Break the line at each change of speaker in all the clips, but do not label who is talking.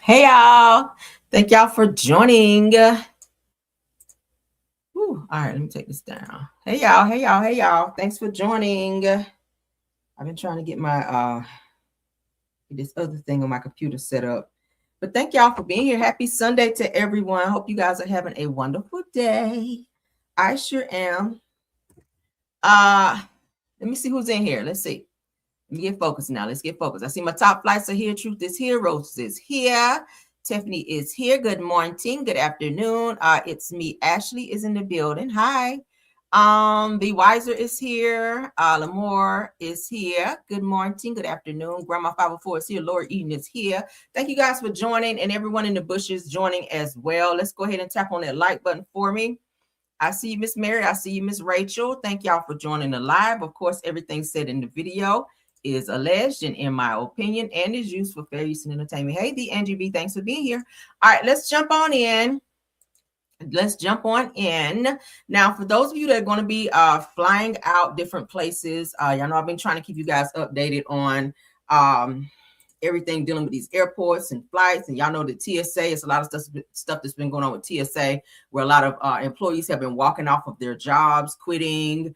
Hey y'all. Thank y'all for joining. All right, let me take this down. Hey y'all, hey y'all, hey y'all. Thanks for joining. I've been trying to get my this other thing on my computer set up. But thank y'all for being here. Happy Sunday to everyone. Hope you guys are having a wonderful day. I sure am. Let me see who's in here. Let's see. Let me get focused now. Let's get focused. I see my top flights are here. Truth is here. Rose is here. Tiffany is here. Good morning. Good afternoon. It's me. Ashley is in the building. Hi. Be Wiser is here. Lamh is here. Good morning. Good afternoon. Grandma 504 is here. Laura Eden is here. Thank you guys for joining, and everyone in the bushes joining as well. Let's go ahead and tap on that like button for me. I see you, Miss Mary. I see you, Miss Rachel. Thank y'all for joining the live. Of course, everything said in the video is alleged and in my opinion and is used for fair use and entertainment. Hey, the Angie B, thanks for being here. All right, let's jump on in. Now, for those of you that are going to be flying out different places, y'all know I've been trying to keep you guys updated on everything dealing with these airports and flights. And y'all know the TSA, it's a lot of stuff that's been going on with TSA, where a lot of employees have been walking off of their jobs, quitting,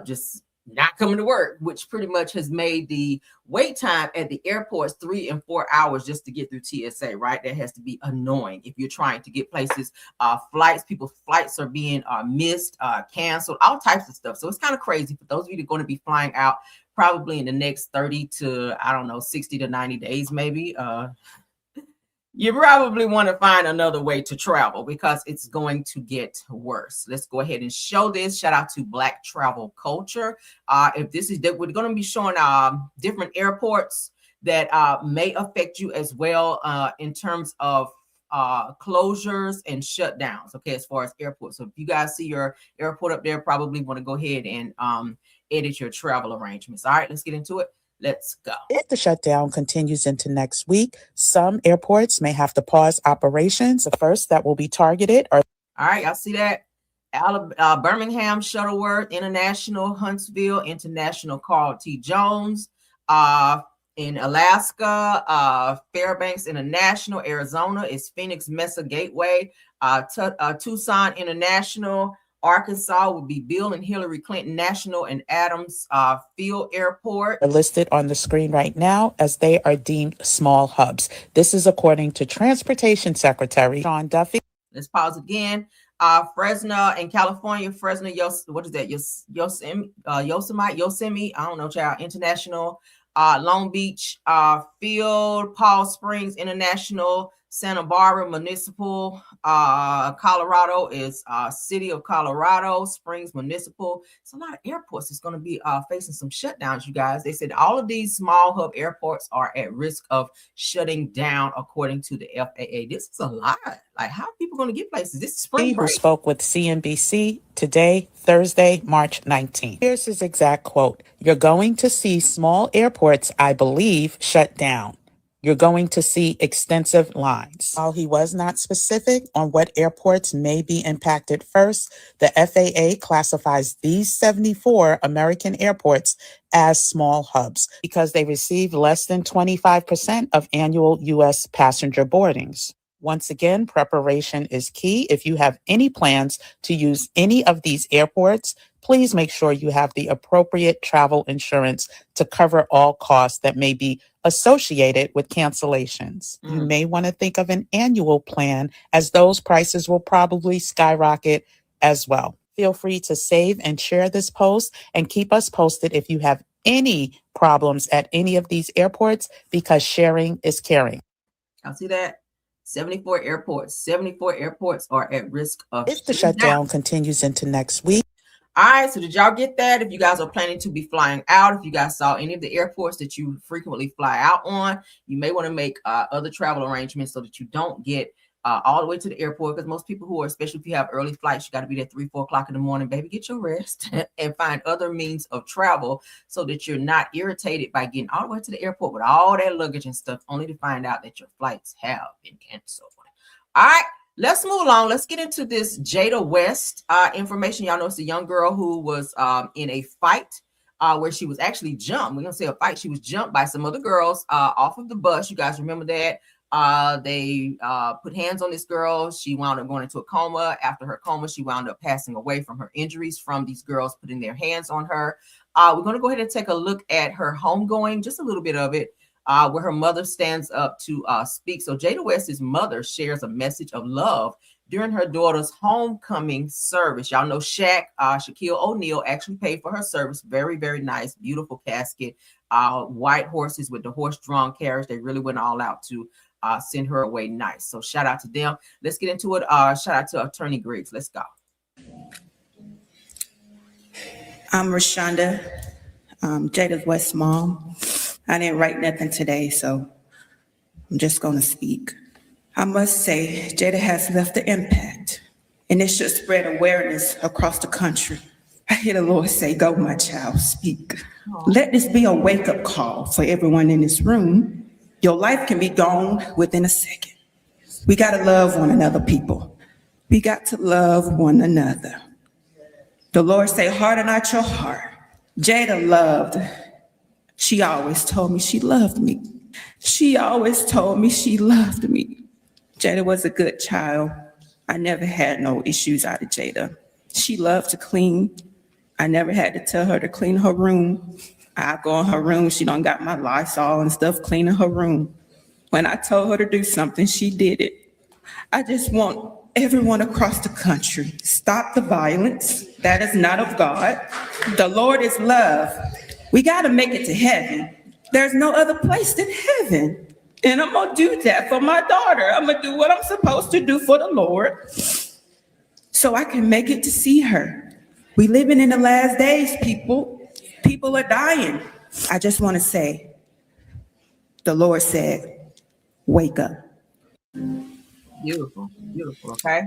just not coming to work, which pretty much has made the wait time at the airports 3 and 4 hours just to get through TSA, right? That has to be annoying if you're trying to get places. People's flights are being missed, canceled, all types of stuff. So it's kind of crazy for those of you that are going to be flying out probably in the next 30 to, 60 to 90 days, maybe. You probably want to find another way to travel because it's going to get worse. Let's go ahead and show this. Shout out to Black Travel Culture. If this is that, we're going to be showing different airports that may affect you as well in terms of closures and shutdowns. Okay, as far as airports. So if you guys see your airport up there, probably want to go ahead and edit your travel arrangements. All right, let's get into it. Let's go.
If the shutdown continues into next week, some airports may have to pause operations. The first that will be targeted are.
All right, y'all see that? Birmingham, Shuttleworth International, Huntsville International, Carl T. Jones. In Alaska, Fairbanks International. Arizona is Phoenix Mesa Gateway. Tucson International. Arkansas would be Bill and Hillary Clinton National and Adams Field Airport.
Are listed on the screen right now as they are deemed small hubs. This is according to Transportation Secretary Sean Duffy.
Let's pause again. Fresno in California, Fresno, Yosemite, I don't know, child, International. Long Beach Field, Palm Springs International, Santa Barbara Municipal, Colorado is City of Colorado Springs Municipal. It's a lot of airports that's going to be facing some shutdowns, you guys. They said all of these small hub airports are at risk of shutting down, according to the FAA. This is a lot. Like, how are people going to get places? This is spring break.
Who spoke with CNBC today, Thursday, March 19th. Here's his exact quote. You're going to see small airports, I believe, shut down. You're going to see extensive lines. While he was not specific on what airports may be impacted first, the FAA classifies these 74 American airports as small hubs because they receive less than 25% of annual U.S. passenger boardings. Once again, preparation is key. If you have any plans to use any of these airports, please make sure you have the appropriate travel insurance to cover all costs that may be associated with cancellations. You may want to think of an annual plan, as those prices will probably skyrocket as well. Feel free to save and share this post and keep us posted if you have any problems at any of these airports, because sharing is caring.
I'll see that. 74 airports are at risk of
if the shutdown continues into next week.
All right, so did y'all get that? If you guys are planning to be flying out, if you guys saw any of the airports that you frequently fly out on, you may want to make other travel arrangements so that you don't get all the way to the airport, because most people who are, especially if you have early flights, you got to be there 3-4 o'clock in the morning. Baby, get your rest and find other means of travel so that you're not irritated by getting all the way to the airport with all that luggage and stuff, only to find out that your flights have been canceled. All right, let's move along. Let's get into this Jada West information. Y'all know it's a young girl who was in a fight where she was actually jumped. We're going to say a fight. She was jumped by some other girls off of the bus. You guys remember that? They put hands on this girl. She wound up going into a coma. After her coma, she wound up passing away from her injuries from these girls putting their hands on her. We're going to go ahead and take a look at her homegoing, just a little bit of it, where her mother stands up to speak. So Jada West's mother shares a message of love during her daughter's homecoming service. Y'all know Shaquille O'Neal actually paid for her service. Very, very nice, beautiful casket. White horses with the horse-drawn carriage. They really went all out to send her away nice. So shout out to them. Let's get into it. Shout out to Attorney Griggs. Let's go.
I'm Rashonda, Jada West's mom. I didn't write nothing today, so I'm just going to speak. I must say, Jada has left an impact, and it should spread awareness across the country. I hear the Lord say, "Go, my child, speak." Let this be a wake-up call for everyone in this room. Your life can be gone within a second. We got to love one another, people. We got to love one another. The Lord say, harden not your heart. Jada loved. She always told me she loved me. She always told me she loved me. Jada was a good child. I never had no issues out of Jada. She loved to clean. I never had to tell her to clean her room. I go in her room, she done got my Lysol and stuff cleaning her room. When I told her to do something, she did it. I just want everyone across the country, stop the violence. That is not of God. The Lord is love. We got to make it to heaven. There's no other place than heaven. And I'm going to do that for my daughter. I'm going to do what I'm supposed to do for the Lord so I can make it to see her. We living in the last days, people. People are dying. I just want to say, the Lord said, wake up.
Beautiful, beautiful, okay?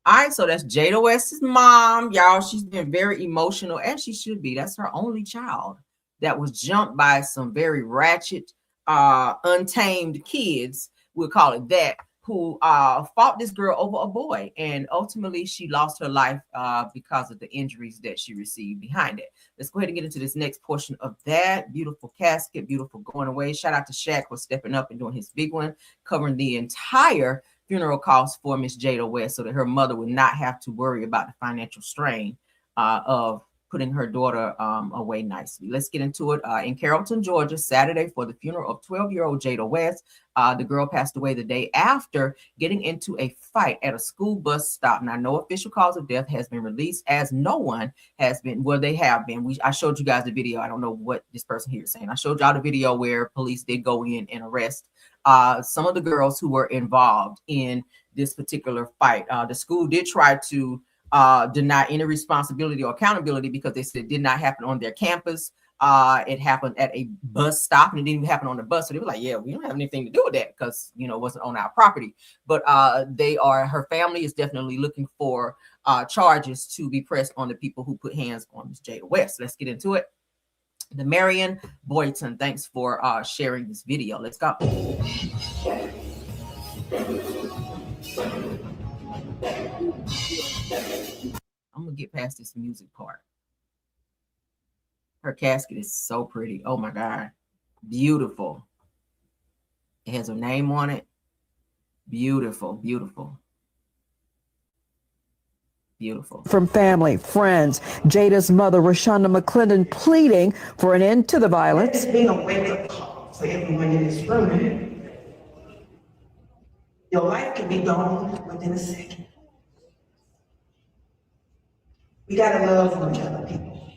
All right, so that's Jada West's mom, y'all. She's been very emotional, and she should be. That's her only child that was jumped by some very ratchet, untamed kids, we'll call it that, who fought this girl over a boy, and ultimately she lost her life because of the injuries that she received behind it. Let's go ahead and get into this next portion of that. Beautiful casket, beautiful going away. Shout out to Shaq for stepping up and doing his big one, covering the entire funeral costs for Miss Jada West so that her mother would not have to worry about the financial strain of putting her daughter away nicely. Let's get into it. In Carrollton, Georgia, Saturday for the funeral of 12-year-old Jada West. The girl passed away the day after getting into a fight at a school bus stop. Now, no official cause of death has been released, as no one has been. Well, they have been. I showed you guys the video. I don't know what this person here is saying. I showed y'all the video where police did go in and arrest some of the girls who were involved in this particular fight. The school did try to deny any responsibility or accountability because they said it did not happen on their campus. It happened at a bus stop, and it didn't even happen on the bus. So they were like, yeah, we don't have anything to do with that because, you know, it wasn't on our property. But her family is definitely looking for charges to be pressed on the people who put hands on Miss Jada West. Let's get into it. The Marion Boyton, thanks for sharing this video. Let's go. I'm gonna get past this music part. Her casket is so pretty. Oh my God. Beautiful. It has her name on it. Beautiful, beautiful. Beautiful.
From family, friends, Jada's mother, Rashonda McClendon, pleading for an end to the violence.
It's being a wake-up call for everyone in this room. Your life can be gone within a second. We gotta love one another, people.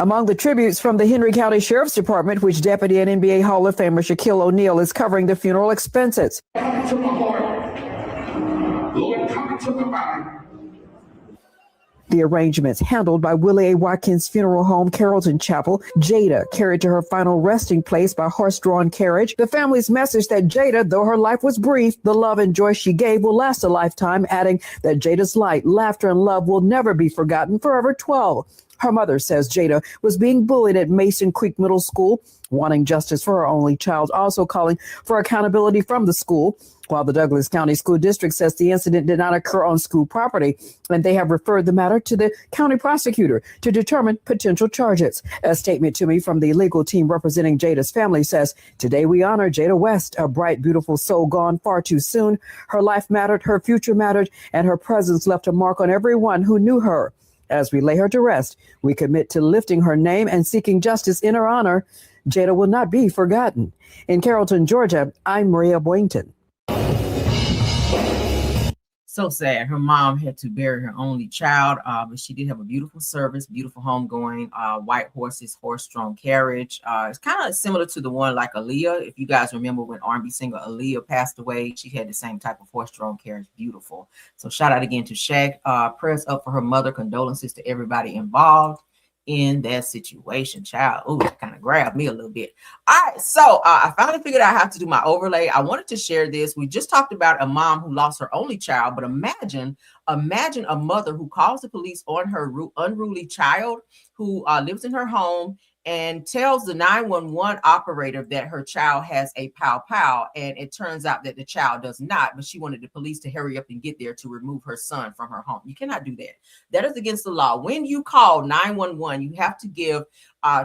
Among the tributes from the Henry County Sheriff's Department, which Deputy and NBA Hall of Famer Shaquille O'Neal is covering the funeral expenses.
Come to my heart. Lord, come to my mind.
The arrangements handled by Willie A. Watkins Funeral Home, Carrollton Chapel. Jada carried to her final resting place by horse-drawn carriage. The family's message that Jada, though her life was brief, the love and joy she gave will last a lifetime, adding that Jada's light, laughter, and love will never be forgotten. Forever 12. Her mother says Jada was being bullied at Mason Creek Middle School, wanting justice for her only child, also calling for accountability from the school. While the Douglas County School District says the incident did not occur on school property, and they have referred the matter to the county prosecutor to determine potential charges. A statement to me from the legal team representing Jada's family says, "Today we honor Jada West, a bright, beautiful soul gone far too soon. Her life mattered, her future mattered, and her presence left a mark on everyone who knew her. As we lay her to rest, we commit to lifting her name and seeking justice in her honor. Jada will not be forgotten." In Carrollton, Georgia, I'm Maria Boynton.
So sad. Her mom had to bury her only child, but she did have a beautiful service, beautiful homegoing, white horses, horse-drawn carriage. It's kind of similar to the one like Aaliyah. If you guys remember when R&B singer Aaliyah passed away, she had the same type of horse-drawn carriage. Beautiful. So shout out again to Shaq. Prayers up for her mother. Condolences to everybody involved in that situation. Child, oh, that kind of grabbed me a little bit. All right, so I finally figured out how to do my overlay. I wanted to share this. We just talked about a mom who lost her only child, but imagine a mother who calls the police on her unruly child who lives in her home and tells the 911 operator that her child has a pow, and it turns out that the child does not, but she wanted the police to hurry up and get there to remove her son from her home. You cannot do that. That is against the law. When you call 911, you have to give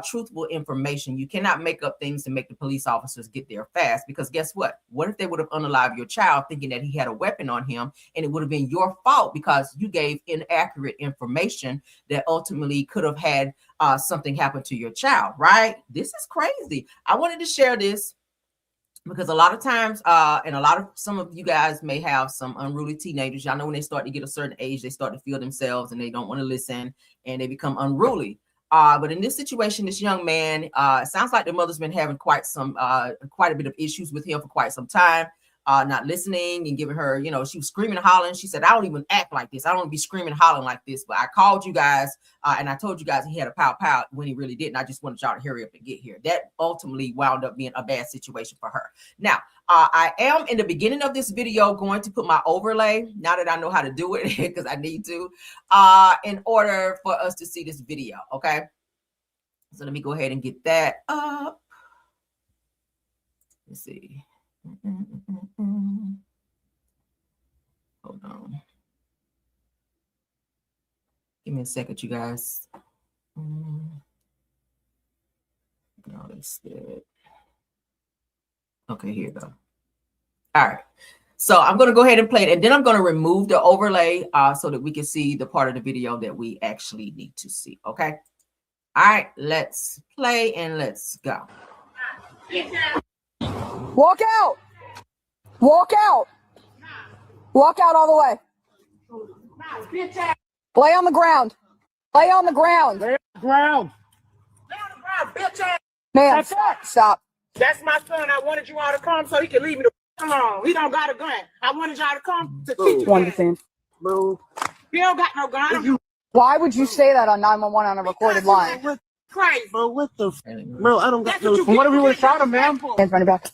truthful information. You cannot make up things to make the police officers get there fast, because guess what? What if they would have unalived your child thinking that he had a weapon on him, and it would have been your fault because you gave inaccurate information that ultimately could have had something happen to your child, right? This is crazy. I wanted to share this because a lot of times, and some of you guys may have some unruly teenagers. Y'all know when they start to get a certain age, they start to feel themselves and they don't want to listen and they become unruly. But in this situation, this young man, it sounds like the mother's been having quite a bit of issues with him for quite some time. Not listening and giving her, she was screaming and hollering. She said, "I don't even act like this. I don't be screaming and hollering like this." But I called you guys and I told you guys he had a pow when he really didn't. I just wanted y'all to hurry up and get here. That ultimately wound up being a bad situation for her. Now, I am in the beginning of this video going to put my overlay, now that I know how to do it, because I need to, in order for us to see this video. Okay. So let me go ahead and get that up. Let's see. Hold on. Give me a second, you guys. No, that's good. Okay, here you go. All right. So I'm going to go ahead and play it, and then I'm going to remove the overlay so that we can see the part of the video that we actually need to see. Okay. All right, let's play and let's go.
Walk out. Walk out. Walk out all the way. Lay on the ground. Lay on the ground.
Lay on the ground.
Lay on the ground, bitch ass.
Man, stop.
That's my son. I wanted you all to come so he could leave me the alone. He don't got a gun. I wanted y'all to come to teach you.
Understand.
Move. He don't got no gun.
Why would you say that on 911 on a recorded line?
Crazy.
Bro, what the bro, I don't got no.
What if we would have shot him, man?
Hands behind your back.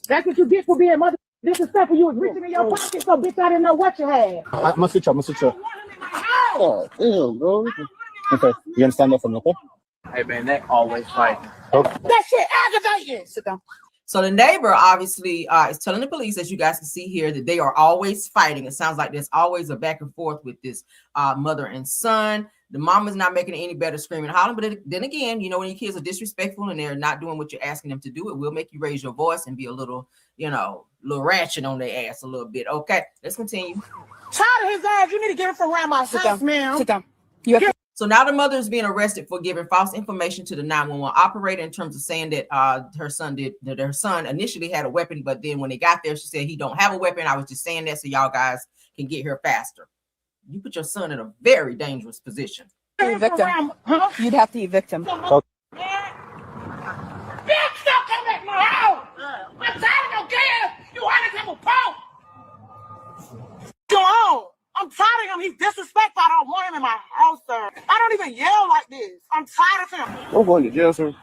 That's what you get for being mother disrespectful. You was reaching in your pocket, so bitch, I didn't know what you had.
I'm gonna switch up. Oh, ew, bro. Okay, you gonna stand up for me, okay?
Hey, man, that always fighting.
That shit aggravating.
Sit down.
So the neighbor obviously is telling the police, as you guys can see here, that they are always fighting. It sounds like there's always a back and forth with this mother and son. The mom is not making it any better, screaming and hollering. But then again, when your kids are disrespectful and they're not doing what you're asking them to do, it will make you raise your voice and be a little, little ratchet on their ass a little bit. Okay, let's continue.
Tired of his ass. You need to get him from around my house, man.
Sit down. You have to.
So now the mother is being arrested for giving false information to the 911 operator in terms of saying that her son initially had a weapon, but then when they got there, she said he don't have a weapon. I was just saying that so y'all guys can get here faster. You put your son in a very dangerous position.
Evict him. Huh? You'd have to evict him.
Bitch, stop coming at my house. I'm tired of your kids. You want to come a punk? Go on. I'm tired of him. He's disrespectful. I don't want him in my house, sir. I don't even yell like this. I'm tired of him.
We're going to jail, sir.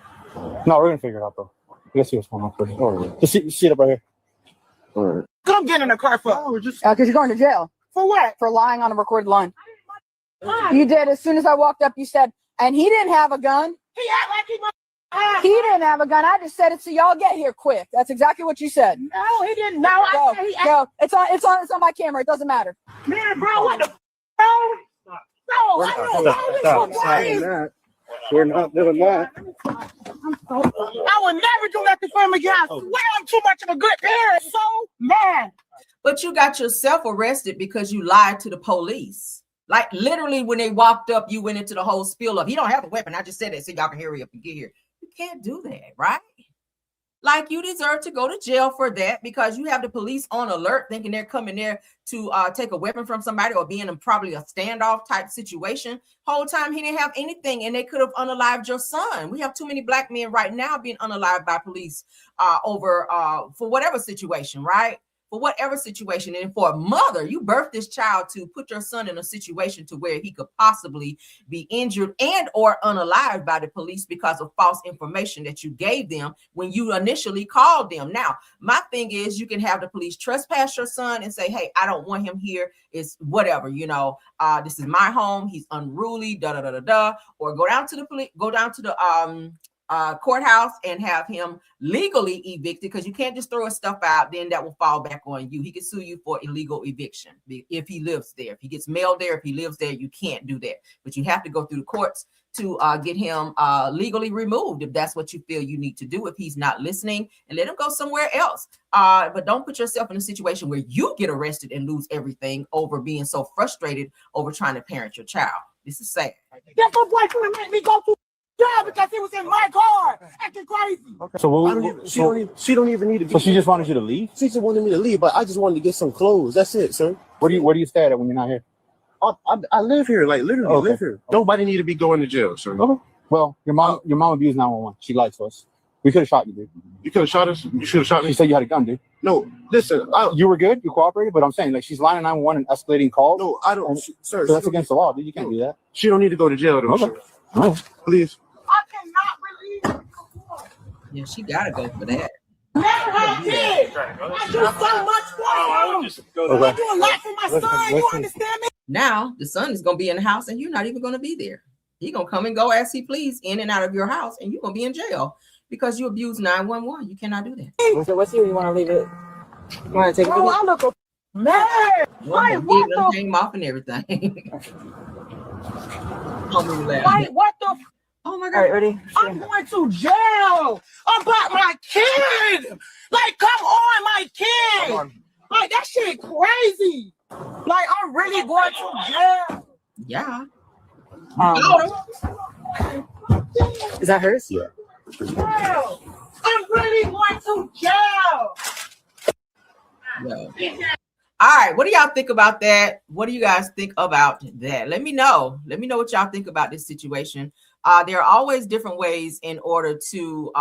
No, we're gonna figure it out, though. Let's see what's going on first. All right. Just sit up right here. All right.
Come get in the car for.
Because you're going to jail.
For what?
For lying on a recorded line. You did. As soon as I walked up, you said, And he didn't have a gun.
He act like he must.
He didn't have a gun. I just said it so y'all get here quick. That's exactly what you said.
No, he didn't. No, I said he act.
Go. It's on my camera. It doesn't matter.
Man, bro, what the? No, I know.
We're not doing that.
I would never do nothing for him again. I swear I'm too much of a good parent. So mad.
But you got yourself arrested because you lied to the police. Like literally when they walked up, you went into the whole spiel of, he don't have a weapon. I just said that so y'all can hurry up and get here. You can't do that, right? Like you deserve to go to jail for that because you have the police on alert thinking they're coming there to take a weapon from somebody or be in probably a standoff type situation. Whole time he didn't have anything and they could have unalived your son. We have too many black men right now being unalived by police over for whatever situation, right? For whatever situation. And for a mother, you birthed this child to put your son in a situation to where he could possibly be injured and or unalived by the police because of false information that you gave them when you initially called them. Now, my thing is you can have the police trespass your son and say, hey, I don't want him here. It's whatever, this is my home. He's unruly, or go down to the police, go down to the courthouse and have him legally evicted because you can't just throw his stuff out. Then that will fall back on you. He can sue you for illegal eviction if he lives there. If he gets mailed there, if he lives there, you can't do that. But you have to go through the courts to get him legally removed if that's what you feel you need to do if he's not listening, and let him go somewhere else. But don't put yourself in a situation where you get arrested and lose everything over being so frustrated over trying to parent your child. This is sad.
That's my boyfriend made me go to jail because he was in my car acting crazy.
Okay. So
she don't even need to be.
So she just wanted you to leave?
She just wanted me to leave, but I just wanted to get some clothes. That's it, sir.
Where do you stay at when you're not here?
I live here, like literally live here. Nobody need to be going to jail, sir.
Okay. Well, your mom abused 911. She lied to us. We could have shot you, dude.
You could have shot us. You should have shot me.
She said you had a gun, dude.
No, listen.
You were good. You cooperated, but I'm saying like she's lying to 911 and escalating calls.
No, I don't, sir.
So that's against the law, dude. You can't do that.
She don't need to go to jail, though,
okay.
Sir.
No.
Please.
I cannot believe it.
Yeah, she gotta go for that.
Never have kids. I do so much for him. I do a lot for my son. You understand me?
Now the son is gonna be in the house and you're not even gonna be there. He's gonna come and go as he please in and out of your house, and you're gonna be in jail because you abused 911. You cannot do that.
So what's here? You want to leave it? You want to take it?
Oh, I look mad.
Wait, what the? Came off and everything.
Wait, what the?
Oh my God.
All right, ready?
I'm going to jail about my kid. Like, come on, my kid. Like, that shit crazy. Like, I'm really going to jail.
Yeah.
Is that hers?
Yeah.
Jail. I'm really going to jail.
No. All right, what do y'all think about that? What do you guys think about that? Let me know. Let me know what y'all think about this situation. There are always different ways in order to,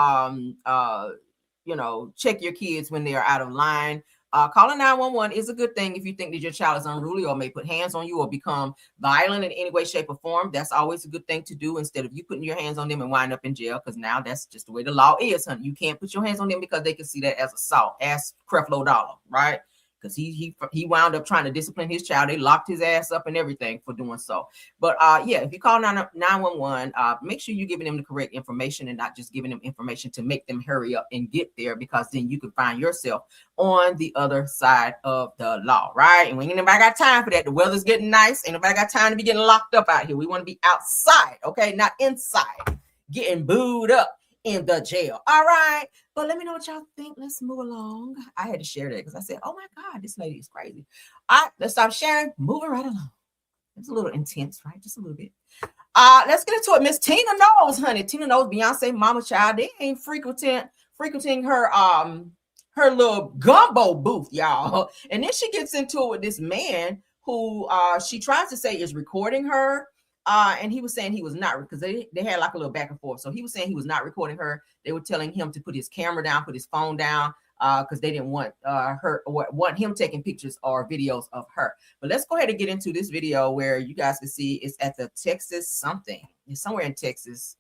check your kids when they are out of line. Calling 911 is a good thing if you think that your child is unruly or may put hands on you or become violent in any way, shape, or form. That's always a good thing to do instead of you putting your hands on them and wind up in jail, because now that's just the way the law is, honey. You can't put your hands on them because they can see that as assault. Ask Creflo Dollar, right? Because he wound up trying to discipline his child. They locked his ass up and everything for doing so. But if you call 911, make sure you're giving them the correct information and not just giving them information to make them hurry up and get there, because then you can find yourself on the other side of the law, right? And we ain't nobody got time for that. The weather's getting nice. Ain't nobody got time to be getting locked up out here. We want to be outside, okay? Not inside, getting booed up in the jail. All right. But let me know what y'all think. Let's move along. I had to share that because I said, oh my God, this lady is crazy. All right, let's stop sharing. Moving right along. It's a little intense, right? Just a little bit. Let's get into it. Miss Tina Knowles, honey. Tina Knowles, Beyonce mama child. They ain't frequenting her her little Gumbo booth, y'all. And then she gets into it with this man who she tries to say is recording her. And he was saying he was not, because they had like a little back and forth. So he was saying he was not recording her. They were telling him to put his camera down, put his phone down, because they didn't want her or want him taking pictures or videos of her. But let's go ahead and get into this video where you guys can see it's at the Texas something. It's somewhere in Texas,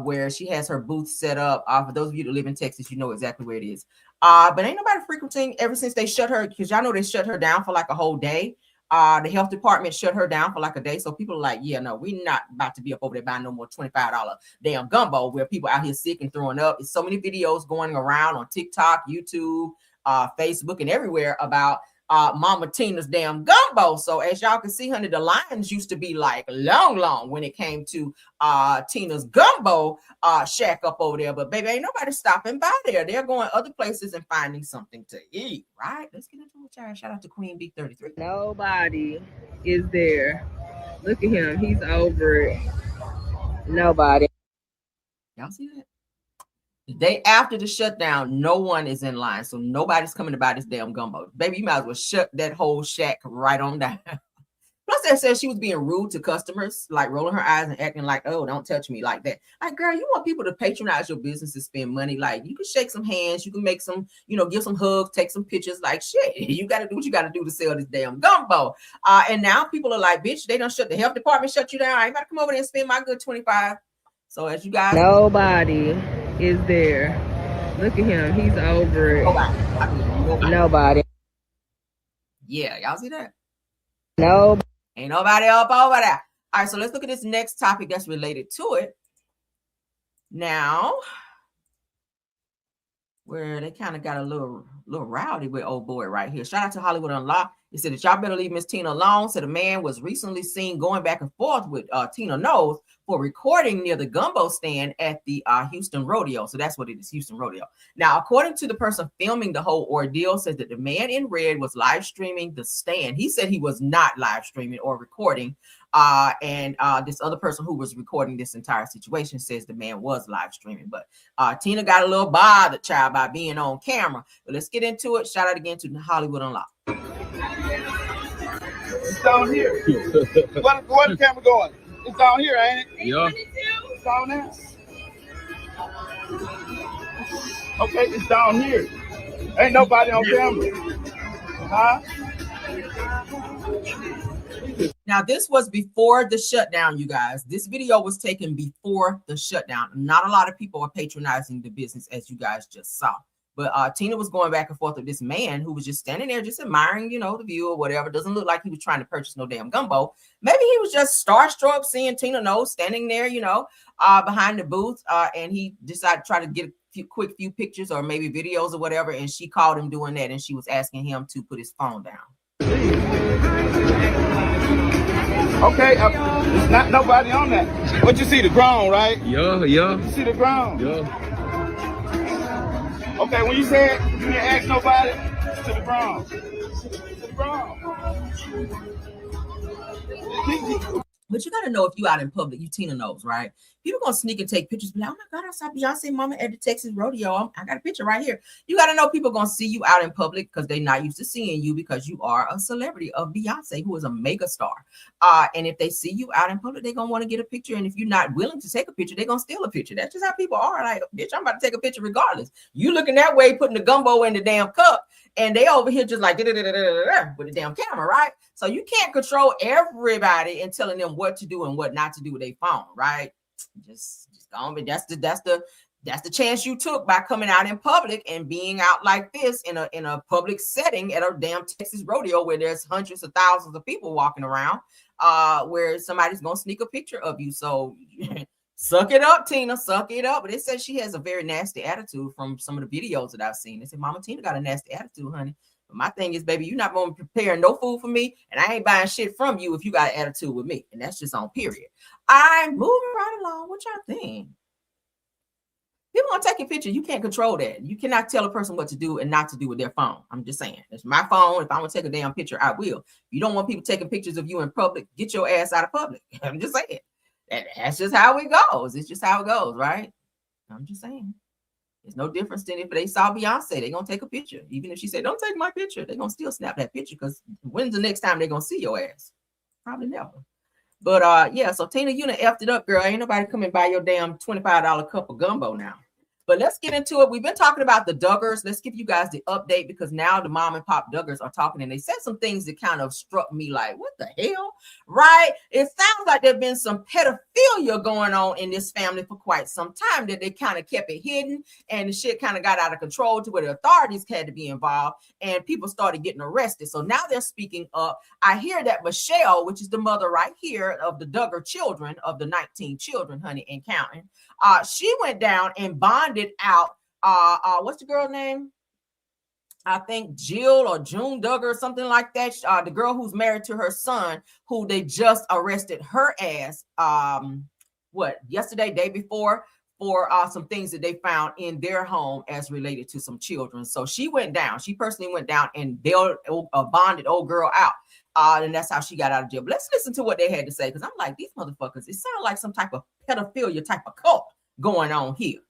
where she has her booth set up. For those of you that live in Texas, you know exactly where it is. But ain't nobody frequenting ever since they shut her, because y'all know they shut her down for like a whole day. The health department shut her down for like a day. So people are like, yeah, no, we're not about to be up over there buying no more $25 damn gumbo where people out here sick and throwing up. It's so many videos going around on TikTok, YouTube, Facebook, and everywhere about Mama Tina's damn gumbo. So as y'all can see, honey, the lines used to be like long when it came to Tina's gumbo shack up over there. But baby, ain't nobody stopping by there. They're going other places and finding something to eat, right? Let's get into it, child. Shout out to Queen B33.
Nobody is there. Look at him. He's over it. Nobody.
Y'all see that? The day after the shutdown, no one is in line. So nobody's coming to buy this damn gumbo. Baby, you might as well shut that whole shack right on down. Plus, they said she was being rude to customers, like rolling her eyes and acting like, oh, don't touch me like that. Like, girl, you want people to patronize your business and spend money. Like, you can shake some hands. You can make some, give some hugs, take some pictures. Like, shit, you got to do what you got to do to sell this damn gumbo. And now people are like, bitch, they done shut the health department, shut you down. I ain't about to come over there and spend my good 25. So as you guys,
nobody is there. Look at him. He's over it. Nobody.
Yeah, y'all see that?
No.
Ain't nobody up over there. All right, so let's look at this next topic that's related to it. Now, where they kind of got a little rowdy with old boy right here. Shout out to Hollywood Unlocked. He said that y'all better leave Miss Tina alone. Said a man was recently seen going back and forth with Tina Knowles for recording near the gumbo stand at the Houston Rodeo. So that's what it is, Houston Rodeo. Now, according to the person filming the whole ordeal, says that the man in red was live streaming the stand. He said he was not live streaming or recording. And this other person who was recording this entire situation says the man was live streaming. But Tina got a little bothered, child, by being on camera. But let's get into it. Shout out again to Hollywood Unlocked.
It's down here. Where the camera going? It's down here, ain't it? Yeah. It's down there. Okay, it's down here. Ain't nobody on camera. Huh?
Now, this was before the shutdown, you guys. This video was taken before the shutdown. Not a lot of people are patronizing the business, as you guys just saw. But Tina was going back and forth with this man who was just standing there, just admiring, the view or whatever. Doesn't look like he was trying to purchase no damn gumbo. Maybe he was just starstruck seeing Tina Knowles standing there, behind the booth. And he decided to try to get a quick few pictures or maybe videos or whatever. And she called him doing that. And she was asking him to put his phone down.
Okay, there's not nobody on that. But you see the ground, right?
Yeah.
You see the ground?
Yeah.
Okay, when you said you didn't ask nobody, to the ground. To the ground.
But you got to know if you out in public, you Tina Knowles, right? People going to sneak and take pictures. Be like, oh my God, I saw Beyonce mama at the Texas Rodeo. I got a picture right here. You got to know people going to see you out in public because they're not used to seeing you because you are a celebrity of Beyonce, who is a mega star. And if they see you out in public, they're going to want to get a picture. And if you're not willing to take a picture, they're going to steal a picture. That's just how people are. Like, bitch, I'm about to take a picture regardless. You looking that way, putting the gumbo in the damn cup. And they over here just like with the damn camera, right? So you can't control everybody and telling them what to do and what not to do with their phone, right? Just go on. But that's the chance you took by coming out in public and being out like this in a public setting at a damn Texas rodeo where there's hundreds of thousands of people walking around, where somebody's gonna sneak a picture of you. So suck it up, Tina. Suck it up. But it says she has a very nasty attitude from some of the videos that I've seen. They said, Mama Tina got a nasty attitude, honey. But my thing is, baby, you're not going to prepare no food for me, and I ain't buying shit from you if you got an attitude with me. And that's just on period. I'm moving right along. What y'all think? People want to take a picture. You can't control that. You cannot tell a person what to do and not to do with their phone. I'm just saying. It's my phone. If I want to take a damn picture, I will. If you don't want people taking pictures of you in public, get your ass out of public. I'm just saying. That's just how it goes. It's just how it goes, right? I'm just saying. There's no difference than if they saw Beyonce, they're going to take a picture. Even if she said, don't take my picture, they're going to still snap that picture because when's the next time they're going to see your ass? Probably never. But yeah, so Tina, you done effed it up, girl. Ain't nobody coming by your damn $25 cup of gumbo now. But let's get into it. We've been talking about the Duggars. Let's give you guys the update because now the mom and pop Duggars are talking and they said some things that kind of struck me like, what the hell? Right? It sounds like there's been some pedophilia going on in this family for quite some time, that they kind of kept it hidden and the shit kind of got out of control to where the authorities had to be involved and people started getting arrested. So now they're speaking up. I hear that Michelle, which is the mother right here of the Duggar children, of the 19 children, honey, and counting, she went down and bonded out, what's the girl's name? I think Jill or June Duggar or something like that. The girl who's married to her son, who they just arrested her ass, yesterday, day before, for some things that they found in their home as related to some children. So she went down. She personally went down and bailed bonded old girl out. And that's how she got out of jail. But let's listen to what they had to say, because I'm like, these motherfuckers, it sounds like some type of pedophilia type of cult going on here.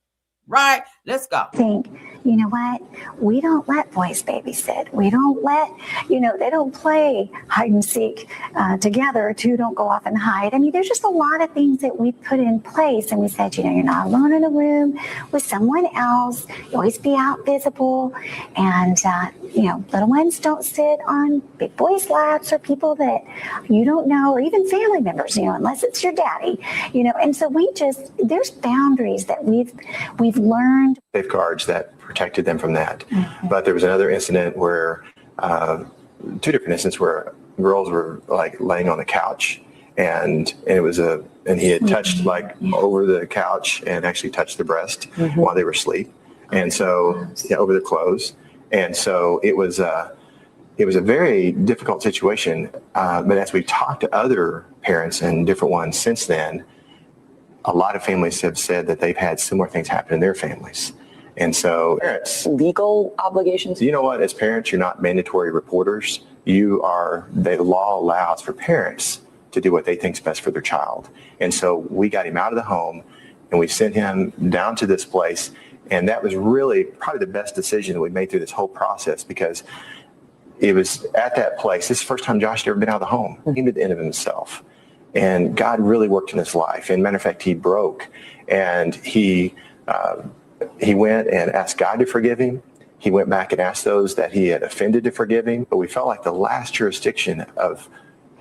Right? Let's go.
Think, you know what? We don't let boys babysit. We don't let, they don't play hide and seek together. Two don't go off and hide. I mean, there's just a lot of things that we put in place. And we said, you're not alone in a room with someone else. You always be out visible. And, little ones don't sit on big boys' laps or people that you don't know, or even family members, unless it's your daddy, And so there's boundaries that we've learned.
Safeguards that protected them from that. Mm-hmm. But there was another incident where, two different incidents where girls were like laying on the couch and it was and he had touched over the couch and actually touched the breast while they were asleep. And so over the clothes. And so it was a very difficult situation. But as we've talked to other parents and different ones since then, a lot of families have said that they've had similar things happen in their families. And so parents,
legal obligations.
You know what? As parents, you're not mandatory reporters. The law allows for parents to do what they think is best for their child. And so we got him out of the home and we sent him down to this place. And that was really probably the best decision that we made through this whole process, because it was at that place. This is the first time Josh had ever been out of the home. He came to the end of himself. And God really worked in his life. And matter of fact, he broke. And he went and asked God to forgive him. He went back and asked those that he had offended to forgive him. But we felt like the last jurisdiction of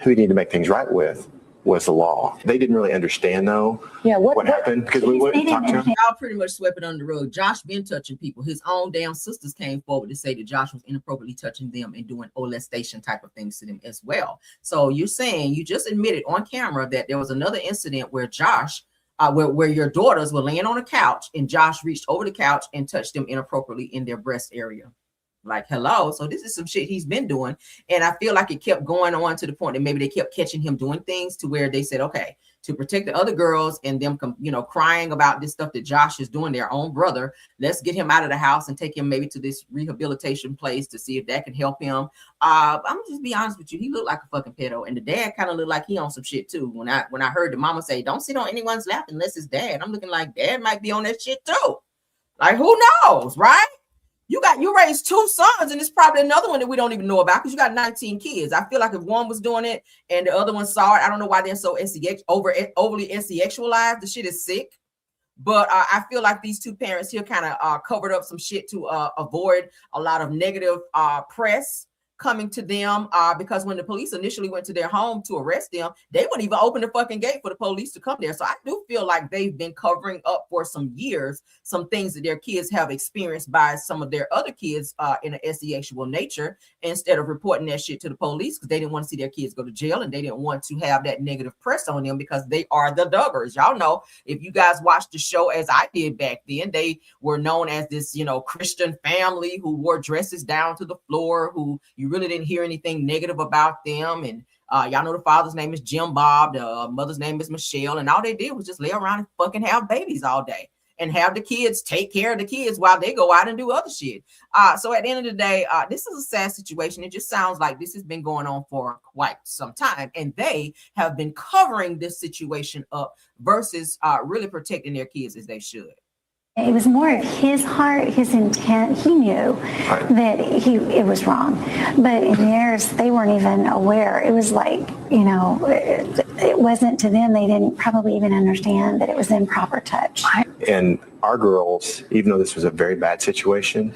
who he needed to make things right with was the law. They didn't really understand, though, what happened, because we wouldn't talk to him.
Y'all pretty much swept it under the rug. Josh been touching people. His own damn sisters came forward to say that Josh was inappropriately touching them and doing molestation type of things to them as well. So you're saying, you just admitted on camera that there was another incident where Josh, where your daughters were laying on a couch and Josh reached over the couch and touched them inappropriately in their breast area. Like, hello. So this is some shit he's been doing. And I feel like it kept going on to the point that maybe they kept catching him doing things to where they said, okay, to protect the other girls and them, crying about this stuff that Josh is doing, their own brother, let's get him out of the house and take him maybe to this rehabilitation place to see if that can help him. I'm gonna just be honest with you. He looked like a fucking pedo. And the dad kind of looked like he on some shit too. When I heard the mama say, don't sit on anyone's lap unless it's dad, I'm looking like dad might be on that shit too. Like, who knows, right? You raised two sons, and it's probably another one that we don't even know about because you got 19 kids. I feel like if one was doing it and the other one saw it, I don't know why they're so overly sexualized. The shit is sick. But I feel like these two parents here kind of covered up some shit to avoid a lot of negative press coming to them, because when the police initially went to their home to arrest them, they wouldn't even open the fucking gate for the police to come there. So I do feel like they've been covering up for some years some things that their kids have experienced by some of their other kids in an sexual nature, instead of reporting that shit to the police, because they didn't want to see their kids go to jail and they didn't want to have that negative press on them, because they are the Duggars. Y'all know, if you guys watched the show as I did back then, they were known as this, Christian family who wore dresses down to the floor, who you really didn't hear anything negative about them. And y'all know the father's name is Jim Bob, the mother's name is Michelle, and all they did was just lay around and fucking have babies all day and have the kids take care of the kids while they go out and do other shit. So at the end of the day, this is a sad situation. It just sounds like this has been going on for quite some time, and they have been covering this situation up versus really protecting their kids as they should.
It was more of his heart, his intent. He knew that it was wrong, but in theirs, they weren't even aware. It was like, it wasn't to them. They didn't probably even understand that it was improper touch.
And our girls, even though this was a very bad situation,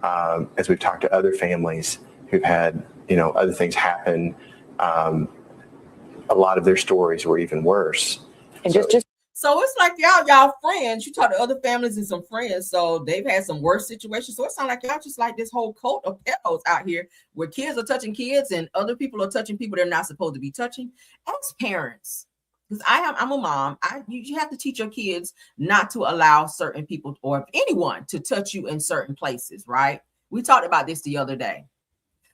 as we've talked to other families who've had, other things happen, a lot of their stories were even worse.
And so it's like y'all friends. You talk to other families and some friends, so they've had some worse situations. So it sounds like y'all just like this whole cult of pedos out here, where kids are touching kids and other people are touching people they're not supposed to be touching. As parents, because I'm a mom, you have to teach your kids not to allow certain people or anyone to touch you in certain places, right? We talked about this the other day.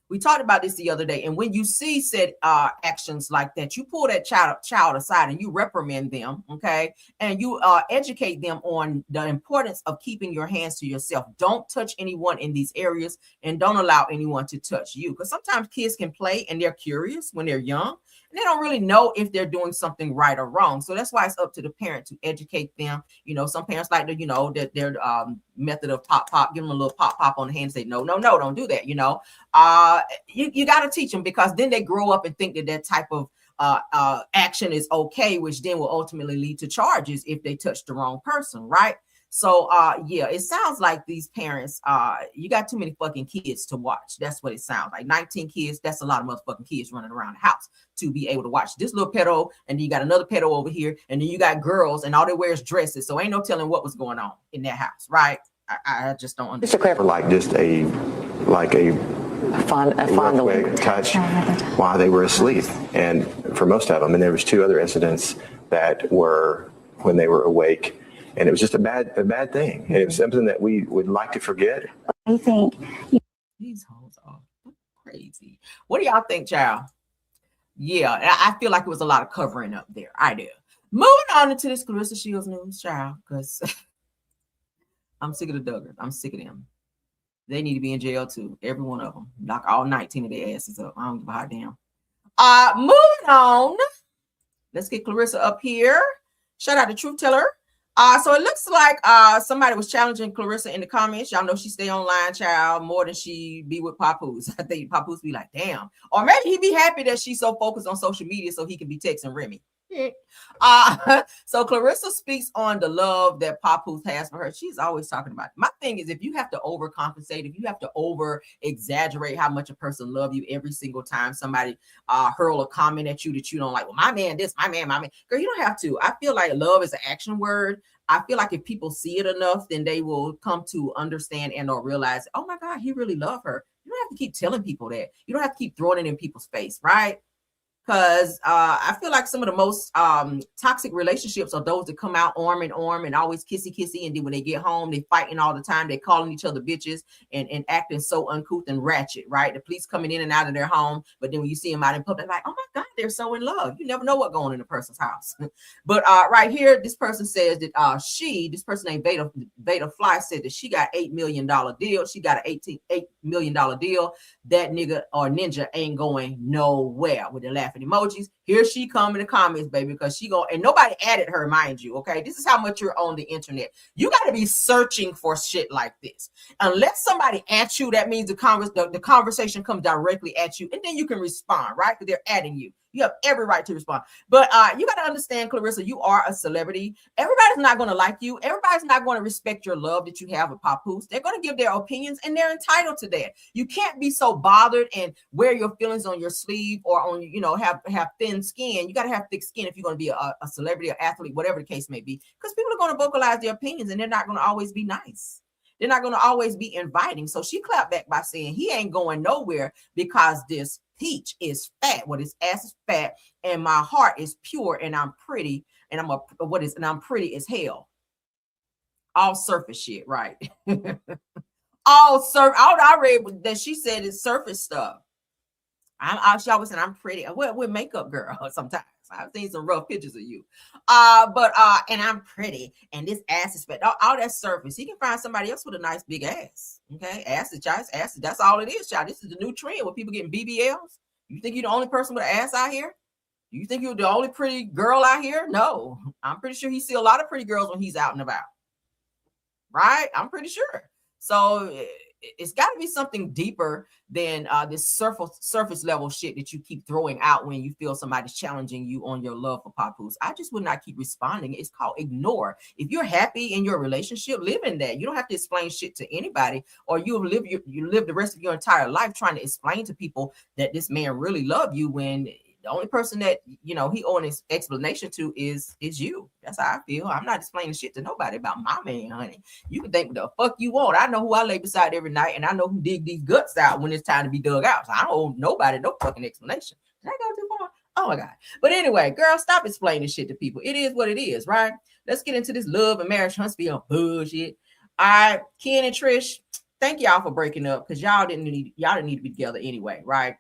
And when you see said actions like that, you pull that child aside and you reprimand them, okay? And you educate them on the importance of keeping your hands to yourself. Don't touch anyone in these areas and don't allow anyone to touch you. Because sometimes kids can play and they're curious when they're young. And they don't really know if they're doing something right or wrong. So that's why it's up to the parent to educate them. Some parents like to, their method of pop, give them a little pop on the hand and say, no, don't do that. You got to teach them, because then they grow up and think that type of action is okay, which then will ultimately lead to charges if they touch the wrong person, right? So it sounds like these parents, you got too many fucking kids to watch. That's what it sounds like. 19 kids, that's a lot of motherfucking kids running around the house to be able to watch this little pedo, and then you got another pedo over here, and then you got girls, and all they wear is dresses. So ain't no telling what was going on in their house, right? I just don't understand.
Like just a fondling touch while they were asleep, and for most of them. And there was 2 other incidents that were when they were awake, and it was just a bad thing. And it was something that we would like to forget.
I think
these hoes are crazy. What do y'all think, child? Yeah, I feel like it was a lot of covering up there. I do. Moving on into this Clarissa Shields news, child, because I'm sick of the Duggars. I'm sick of them. They need to be in jail too. Every one of them. Knock all 19 of their asses up. I don't give a hot damn. Moving on. Let's get Clarissa up here. Shout out to Truth Teller. So it looks like somebody was challenging Clarissa in the comments. Y'all know she stay online, child, more than she be with Papoose. I think Papoose be like, damn. Or maybe he be happy that she's so focused on social media so he can be texting Remy. So Clarissa speaks on the love that Papoose has for her. She's always talking about it. My thing is, if you have to overcompensate, if you have to over exaggerate how much a person loves you every single time somebody hurl a comment at you that you don't like, well, my man this, my man, girl, you don't have to. I feel like love is an action word. I feel like if people see it enough, then they will come to understand and or realize, oh my God, he really loved her. You don't have to keep telling people that. You don't have to keep throwing it in people's face, right? Because I feel like some of the most toxic relationships are those that come out arm in arm and always kissy. And then when they get home, they fighting all the time. They calling each other bitches and acting so uncouth and ratchet, right? The police coming in and out of their home. But then when you see them out in public, like, oh my God, they're so in love. You never know what's going on in a person's house. But right here, this person says that this person named Beta Fly said that she got $8 million deal. She got an $8 million deal. That nigga or ninja ain't going nowhere with the laughing emojis. Here she come in the comments, baby, because she and nobody added her, mind you. Okay, this is how much you're on the internet. You got to be searching for shit like this. Unless somebody at you, that means the conversation comes directly at you, and then you can respond, right? Because they're adding you. You have every right to respond. But you got to understand, Clarissa, you are a celebrity. Everybody's not going to like you. Everybody's not going to respect your love that you have with Papoose. They're going to give their opinions, and they're entitled to that. You can't be so bothered and wear your feelings on your sleeve or on, have thin skin. You got to have thick skin if you're going to be a celebrity or athlete, whatever the case may be, because people are going to vocalize their opinions, and they're not going to always be nice. They're not going to always be inviting. So she clapped back by saying he ain't going nowhere because this peach is fat. Well, his ass is fat, and my heart is pure, and I'm pretty, and I'm pretty as hell. All surface shit, right? All I read that she said is surface stuff. She always said I'm pretty. Well, we're makeup girl sometimes. I've seen some rough pictures of you. And I'm pretty, and this ass is fat. All that surface. He can find somebody else with a nice big ass. Okay, ass is ass. That's all it is, child. This is the new trend where people getting BBLs. You think you're the only person with an ass out here? You think you're the only pretty girl out here? No, I'm pretty sure he see a lot of pretty girls when he's out and about. right? I'm pretty sure. So it's got to be something deeper than this surface level shit that you keep throwing out when you feel somebody's challenging you on your love for papoose. I just would not keep responding. It's called ignore. If you're happy in your relationship, live in that. You don't have to explain shit to anybody, or you live the rest of your entire life trying to explain to people that this man really love you when the only person that he owes his explanation to is you. That's how I feel. I'm not explaining shit to nobody about my man, honey. You can think what the fuck you want. I know who I lay beside every night, and I know who dig these guts out when it's time to be dug out. So I don't owe nobody no fucking explanation. Did I go too far? Oh my God. But anyway, girl, stop explaining shit to people. It is what it is, right? Let's get into this love and marriage Huntsville bullshit. All right, Ken and Trish, thank y'all for breaking up because y'all didn't need to be together anyway, right?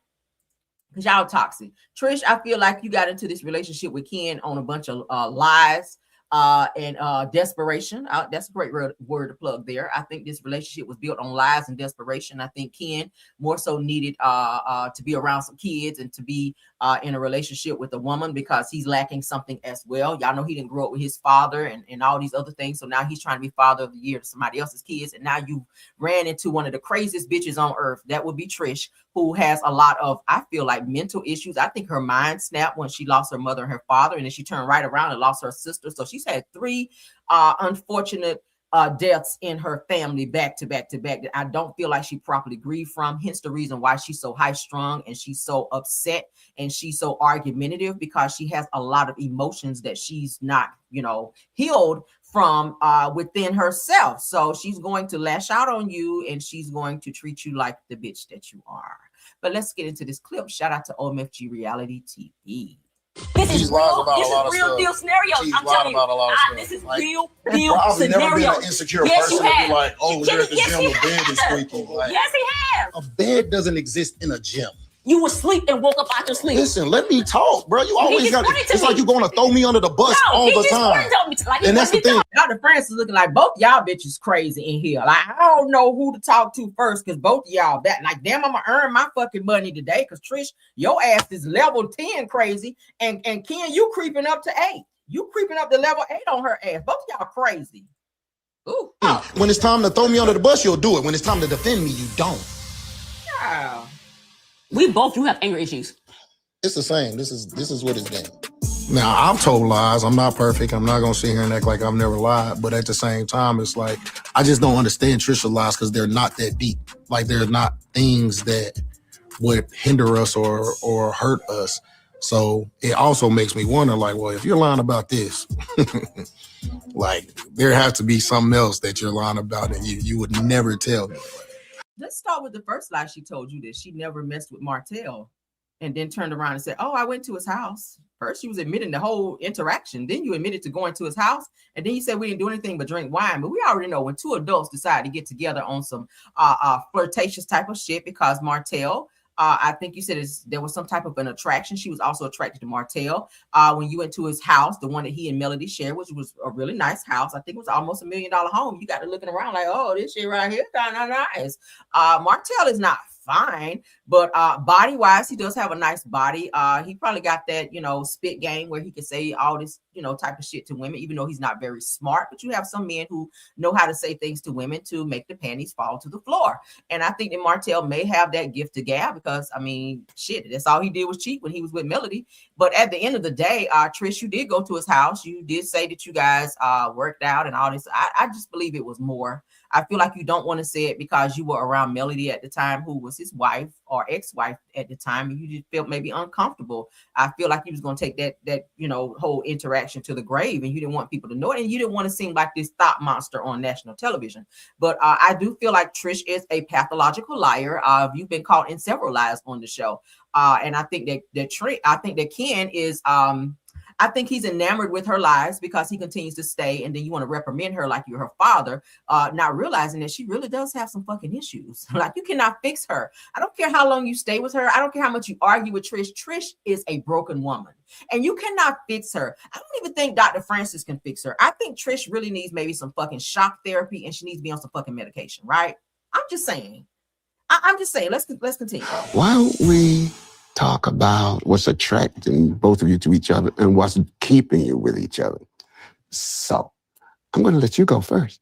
Because y'all toxic. Trish, I feel like you got into this relationship with Ken on a bunch of lies and desperation. That's a great word to plug there. I think this relationship was built on lies and desperation. I think Ken more so needed to be around some kids and to be in a relationship with a woman because he's lacking something as well. Y'all know he didn't grow up with his father and all these other things. So now he's trying to be father of the year to somebody else's kids. And now you ran into one of the craziest bitches on earth. That would be Trish, who has a lot of, I feel like, mental issues. I think her mind snapped when she lost her mother and her father, and then she turned right around and lost her sister. So she's had 3 unfortunate deaths in her family back to back to back that I don't feel like she properly grieved from. Hence the reason why she's so high strung and she's so upset and she's so argumentative, because she has a lot of emotions that she's not, healed from within herself. So she's going to lash out on you and she's going to treat you like the bitch that you are. But let's get into this clip. Shout out to OMFG Reality TV.
This is real deal scenarios. I'm telling you, this is real deal scenarios.
Insecure
yes,
person
you have.
Be like, oh, we're at the
yes,
gym,
he
the bed is squeaking. Like,
yes, he has.
A bed doesn't exist in a gym.
You were asleep and woke up out your sleep.
Listen, let me talk, bro. You always got it's like you're going to throw me under the bus all the time. And that's the thing.
Dr. Francis looking like both y'all bitches crazy in here. Like, I don't know who to talk to first because both of y'all that like, damn, I'm gonna earn my fucking money today. Because Trish, your ass is level 10 crazy, and Ken, you creeping up to 8. You creeping up to level 8 on her ass. Both of y'all crazy. Ooh.
When it's time to throw me under the bus, you'll do it. When it's time to defend me, you don't.
Yeah.
We both do have anger issues.
It's the same. This is what it's been. Now, I'm told lies. I'm not perfect. I'm not going to sit here and act like I've never lied. But at the same time, it's like, I just don't understand Trisha lies because they're not that deep. Like, they're not things that would hinder us or hurt us. So it also makes me wonder, like, well, if you're lying about this, like, there has to be something else that you're lying about and you would never tell me.
Let's start with the first lie she told you, that she never messed with Martell, and then turned around and said, oh, I went to his house. First, she was admitting the whole interaction. Then you admitted to going to his house. And then you said we didn't do anything but drink wine. But we already know when 2 adults decide to get together on some flirtatious type of shit, because Martell, I think you said there was some type of an attraction. She was also attracted to Martell. When you went to his house, the one that he and Melody shared, which was a really nice house. I think it was almost $1 million home. You got to looking around like, oh, this shit right here kind of nice. Martell is not fine, but body wise, he does have a nice body. He probably got that, spit game where he can say all this, type of shit to women, even though he's not very smart. But you have some men who know how to say things to women to make the panties fall to the floor. And I think that Martell may have that gift to gab because, I mean, shit, that's all he did was cheat when he was with Melody. But at the end of the day, Trish, you did go to his house. You did say that you guys worked out and all this. I just believe it was more. I feel like you don't want to say it because you were around Melody at the time, who was his wife or ex-wife at the time, and you just felt maybe uncomfortable. I feel like you was going to take that whole interaction to the grave, and you didn't want people to know it, and you didn't want to seem like this thought monster on national television. But I do feel like Trish is a pathological liar. You've been caught in several lies on the show, and I think that Ken is. I think he's enamored with her lies because he continues to stay, and then you want to reprimand her like you're her father, not realizing that she really does have some fucking issues. Like, you cannot fix her. I don't care how long you stay with her. I don't care how much you argue with Trish. Trish is a broken woman, and you cannot fix her. I don't even think Dr. Francis can fix her. I think Trish really needs maybe some fucking shock therapy, and she needs to be on some fucking medication, right? I'm just saying. I'm just saying. Let's continue.
Why don't we talk about what's attracting both of you to each other and what's keeping you with each other? So I'm going to let you go first.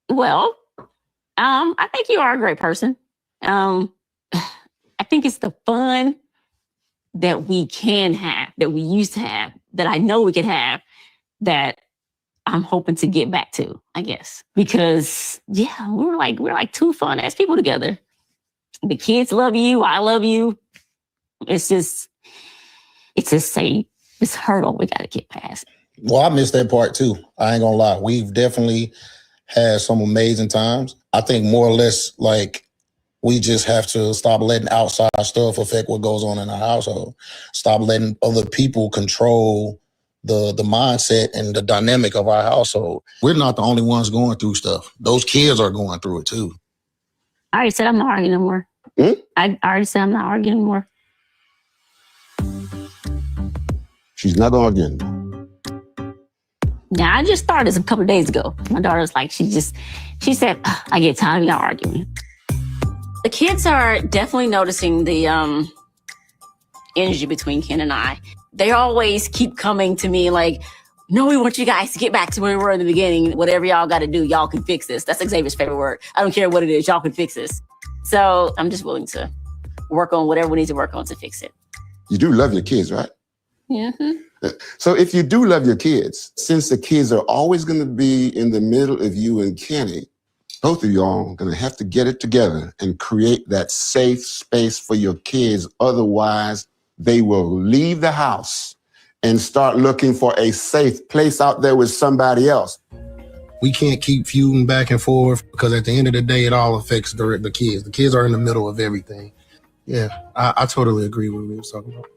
Well, I think you are a great person. I think it's the fun that we can have, that we used to have, that I know we could have, that I'm hoping to get back to, I guess. Because we're like two fun ass people together. The kids love you, I love you. It's just this hurdle we gotta get past.
Well, I missed that part too. I ain't gonna lie. We've definitely had some amazing times. I think more or less like we just have to stop letting outside stuff affect what goes on in our household. Stop letting other people control the mindset and the dynamic of our household. We're not the only ones going through stuff. Those kids are going through it too.
I already said I'm not arguing no more. I already said I'm not arguing anymore.
She's not arguing.
Now, I just started this a couple of days ago. My daughter's like, she said, I get tired of y'all arguing. The kids are definitely noticing the energy between Ken and I. They always keep coming to me like, no, we want you guys to get back to where we were in the beginning. Whatever y'all got to do, y'all can fix this. That's Xavier's favorite word. I don't care what it is, y'all can fix this. So I'm just willing to work on whatever we need to work on to fix it.
You do love your kids, right?
Mm-hmm.
So if you do love your kids, since the kids are always going to be in the middle of you and Kenny, both of y'all are going to have to get it together and create that safe space for your kids. Otherwise, they will leave the house and start looking for a safe place out there with somebody else.
We can't keep feuding back and forth because at the end of the day, it all affects the kids. The kids are in the middle of everything. Yeah, I totally agree with what we were talking about.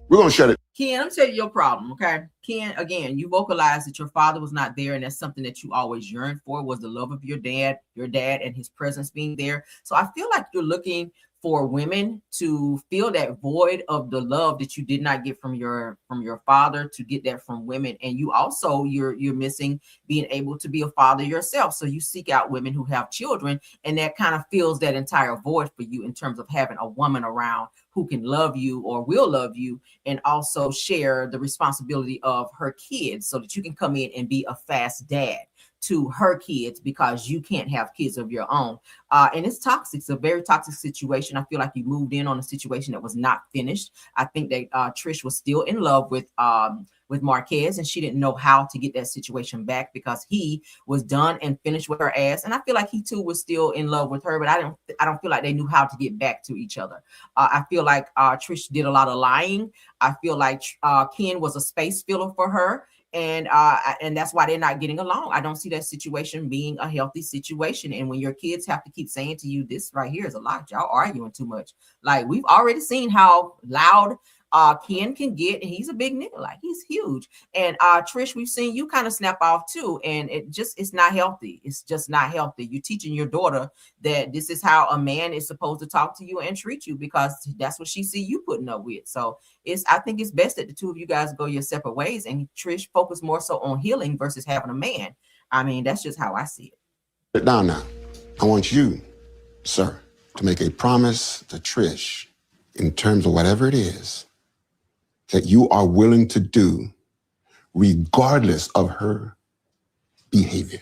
We're going to shut it.
Ken, I'm telling you your problem, okay? Ken, again, you vocalized that your father was not there, and that's something that you always yearned for, was the love of your dad and his presence being there. So I feel like you're looking for women to fill that void of the love that you did not get from your father, to get that from women. And you also, you're missing being able to be a father yourself. So you seek out women who have children, and that kind of fills that entire void for you in terms of having a woman around who can love you or will love you, and also share the responsibility of her kids so that you can come in and be a fast dad to her kids, because you can't have kids of your own. And it's toxic. It's a very toxic situation. I feel like you moved in on a situation that was not finished. I think that Trish was still in love with Marquez, and she didn't know how to get that situation back because he was done and finished with her ass. And I feel like he too was still in love with her, but I don't feel like they knew how to get back to each other. I feel like Trish did a lot of lying. I feel like Ken was a space filler for her. And that's why they're not getting along. I don't see that situation being a healthy situation. And when your kids have to keep saying to you, this right here is a lot, y'all arguing too much. Like, we've already seen how loud Ken can get, and he's a big nigga, like he's huge. And Trish, we've seen you kind of snap off too, and it's not healthy. It's just not healthy. You're teaching your daughter that this is how a man is supposed to talk to you and treat you, because that's what she see you putting up with. So I think it's best that the two of you guys go your separate ways, and Trish focus more so on healing versus having a man. I mean, that's just how I see it.
Sit down now. I want you, sir, to make a promise to Trish in terms of whatever it is that you are willing to do regardless of her behavior.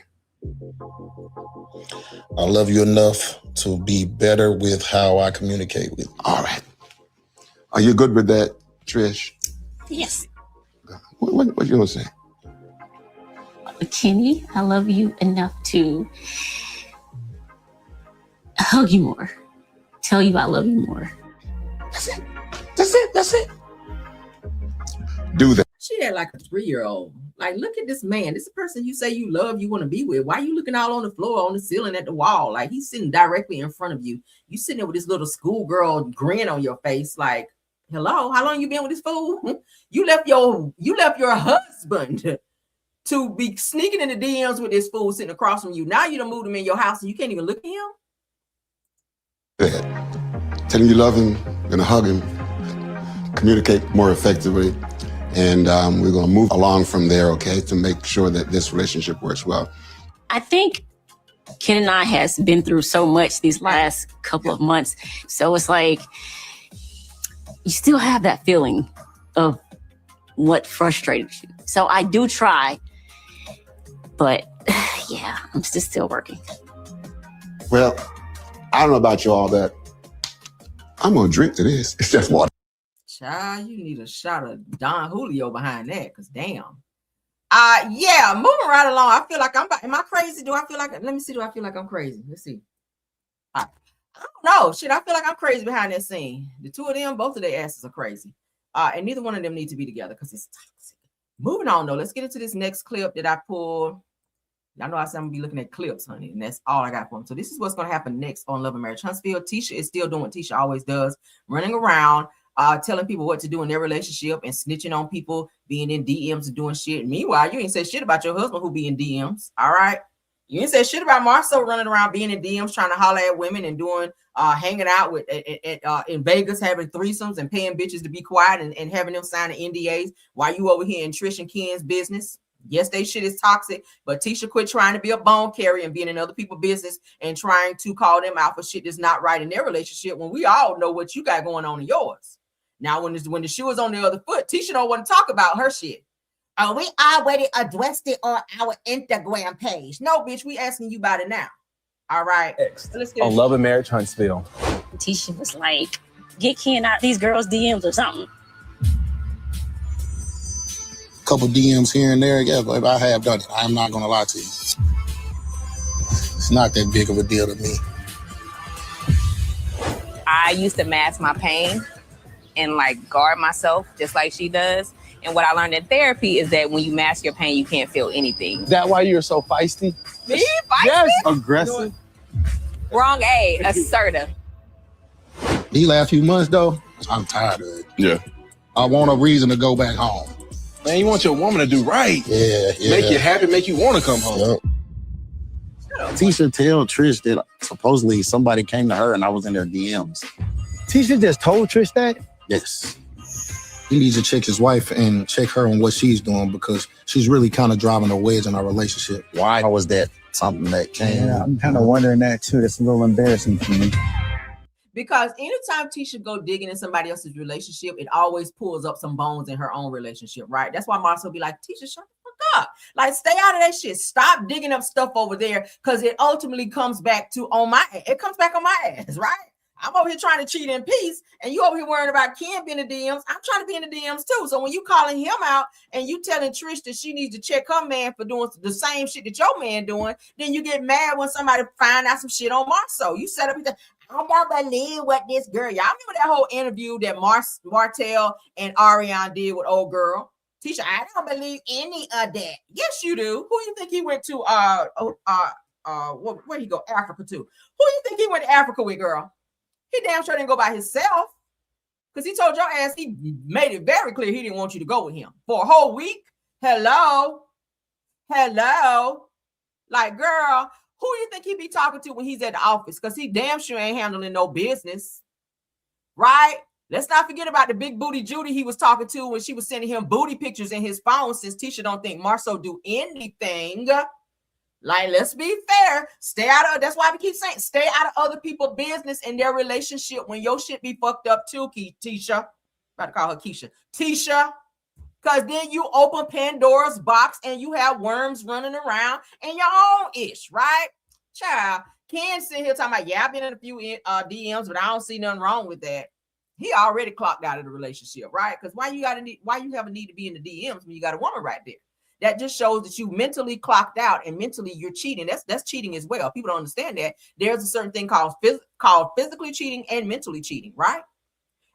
I love you enough to be better with how I communicate with you.
All right. Are you good with that, Trish?
Yes.
What you gonna say?
Kenny, I love you enough to hug you more. Tell you I love you more.
That's it. Do that.
She had like a 3-year-old. Like, look at this man. This is the person you say you love, you want to be with. Why are you looking all on the floor, on the ceiling, at the wall? Like, he's sitting directly in front of you. You sitting there with this little schoolgirl grin on your face. Like, hello, how long you been with this fool? You left your husband to be sneaking in the DMs with this fool sitting across from you. Now you done moved him in your house and you can't even look at him.
That. Tell him you love him, gonna hug him, communicate more effectively. And we're going to move along from there, okay, to make sure that this relationship works well.
I think Ken and I has been through so much these last couple of months. So it's like, you still have that feeling of what frustrated you. So I do try, but Yeah, I'm still working.
Well, I don't know about you all, but I'm gonna drink to this. It's just water.
Child, you need a shot of Don Julio behind that, because damn. Yeah, moving right along. I feel like am I crazy? Do I feel like, let me see, do I feel like I'm crazy? Let's see. I don't know. Shit, I feel like I'm crazy behind that scene. The two of them, both of their asses are crazy. And neither one of them need to be together because it's toxic. Moving on, though. Let's get into this next clip that I pulled. Y'all know I said I'm going to be looking at clips, honey, and that's all I got for them. So this is what's going to happen next on Love and Marriage Huntsville. Tisha is still doing what Tisha always does, running around, telling people what to do in their relationship and snitching on people, being in DMs and doing shit. Meanwhile, you ain't said shit about your husband who be in DMs, all right? You ain't said shit about Marcel running around being in DMs, trying to holler at women and doing, hanging out with in Vegas, having threesomes and paying bitches to be quiet and having them sign the NDAs while you over here in Trish and Ken's business. Yes, they shit is toxic, but Tisha quit trying to be a bone carrier and being in other people's business and trying to call them out for shit that's not right in their relationship when we all know what you got going on in yours. Now, when the shoe is on the other foot, Tisha don't want to talk about her shit. We already addressed it on our Instagram page. No, bitch, we asking you about it now. All right. Let's get
on Love and Marriage Huntsville.
Tisha was like, get Ken out these girls' DMs or something.
Couple DMs here and there. Yeah, but I have done it. I'm not going to lie to you. It's not that big of a deal to me.
I used to mask my pain and like guard myself just like she does. And what I learned in therapy is that when you mask your pain, you can't feel anything.
Is that why you're so feisty?
Me? Feisty?
Yes. Aggressive.
Wrong A, assertive.
These last few months, though, I'm tired of it.
Yeah.
I want a reason to go back home.
Man, you want your woman to do right.
Yeah.
Make you happy, make you want to come home.
Yep.
Tisha tell Trish that supposedly somebody came to her and I was in their DMs.
Tisha just told Trish that?
Yes. He needs to check his wife and check her on what she's doing because she's really kind of driving a wedge in our relationship.
Why was that something that came?
Yeah, I'm kind of wondering that too. That's a little embarrassing for me.
Because anytime Tisha go digging in somebody else's relationship, it always pulls up some bones in her own relationship, right? That's why Marcel be like, Tisha, shut the fuck up. Like, stay out of that shit. Stop digging up stuff over there because it ultimately comes back on my ass, right? I'm over here trying to cheat in peace, and you over here worrying about Ken being in the DMs. I'm trying to be in the DMs too. So when you calling him out and you telling Trish that she needs to check her man for doing the same shit that your man doing, then you get mad when somebody find out some shit on Marcel. You set up, I don't believe what this girl. Y'all remember that whole interview that Martell and Ariane did with old girl? Tisha, I don't believe any of that. Yes, you do. Who you think he went to? Where he go? Africa to? Who you think he went to Africa with, girl? He damn sure didn't go by himself because he told your ass he made it very clear he didn't want you to go with him for a whole week. Hello. Like, girl, who do you think he be talking to when he's at the office? Because he damn sure ain't handling no business, right? Let's not forget about the big booty Judy he was talking to when she was sending him booty pictures in his phone since Tisha don't think Marcel do anything. Like, let's be fair. Stay out of, that's why we keep saying, stay out of other people's business and their relationship when your shit be fucked up too, Tisha. About to call her Keisha. Tisha. Because then you open Pandora's box and you have worms running around in your own ish, right? Child, Ken sitting here talking about, yeah, I've been in a few DMs, but I don't see nothing wrong with that. He already clocked out of the relationship, right? Because why you have a need to be in the DMs when you got a woman right there? That just shows that you mentally clocked out and mentally you're cheating. That's cheating as well. People don't understand that. There's a certain thing called physically cheating and mentally cheating, right?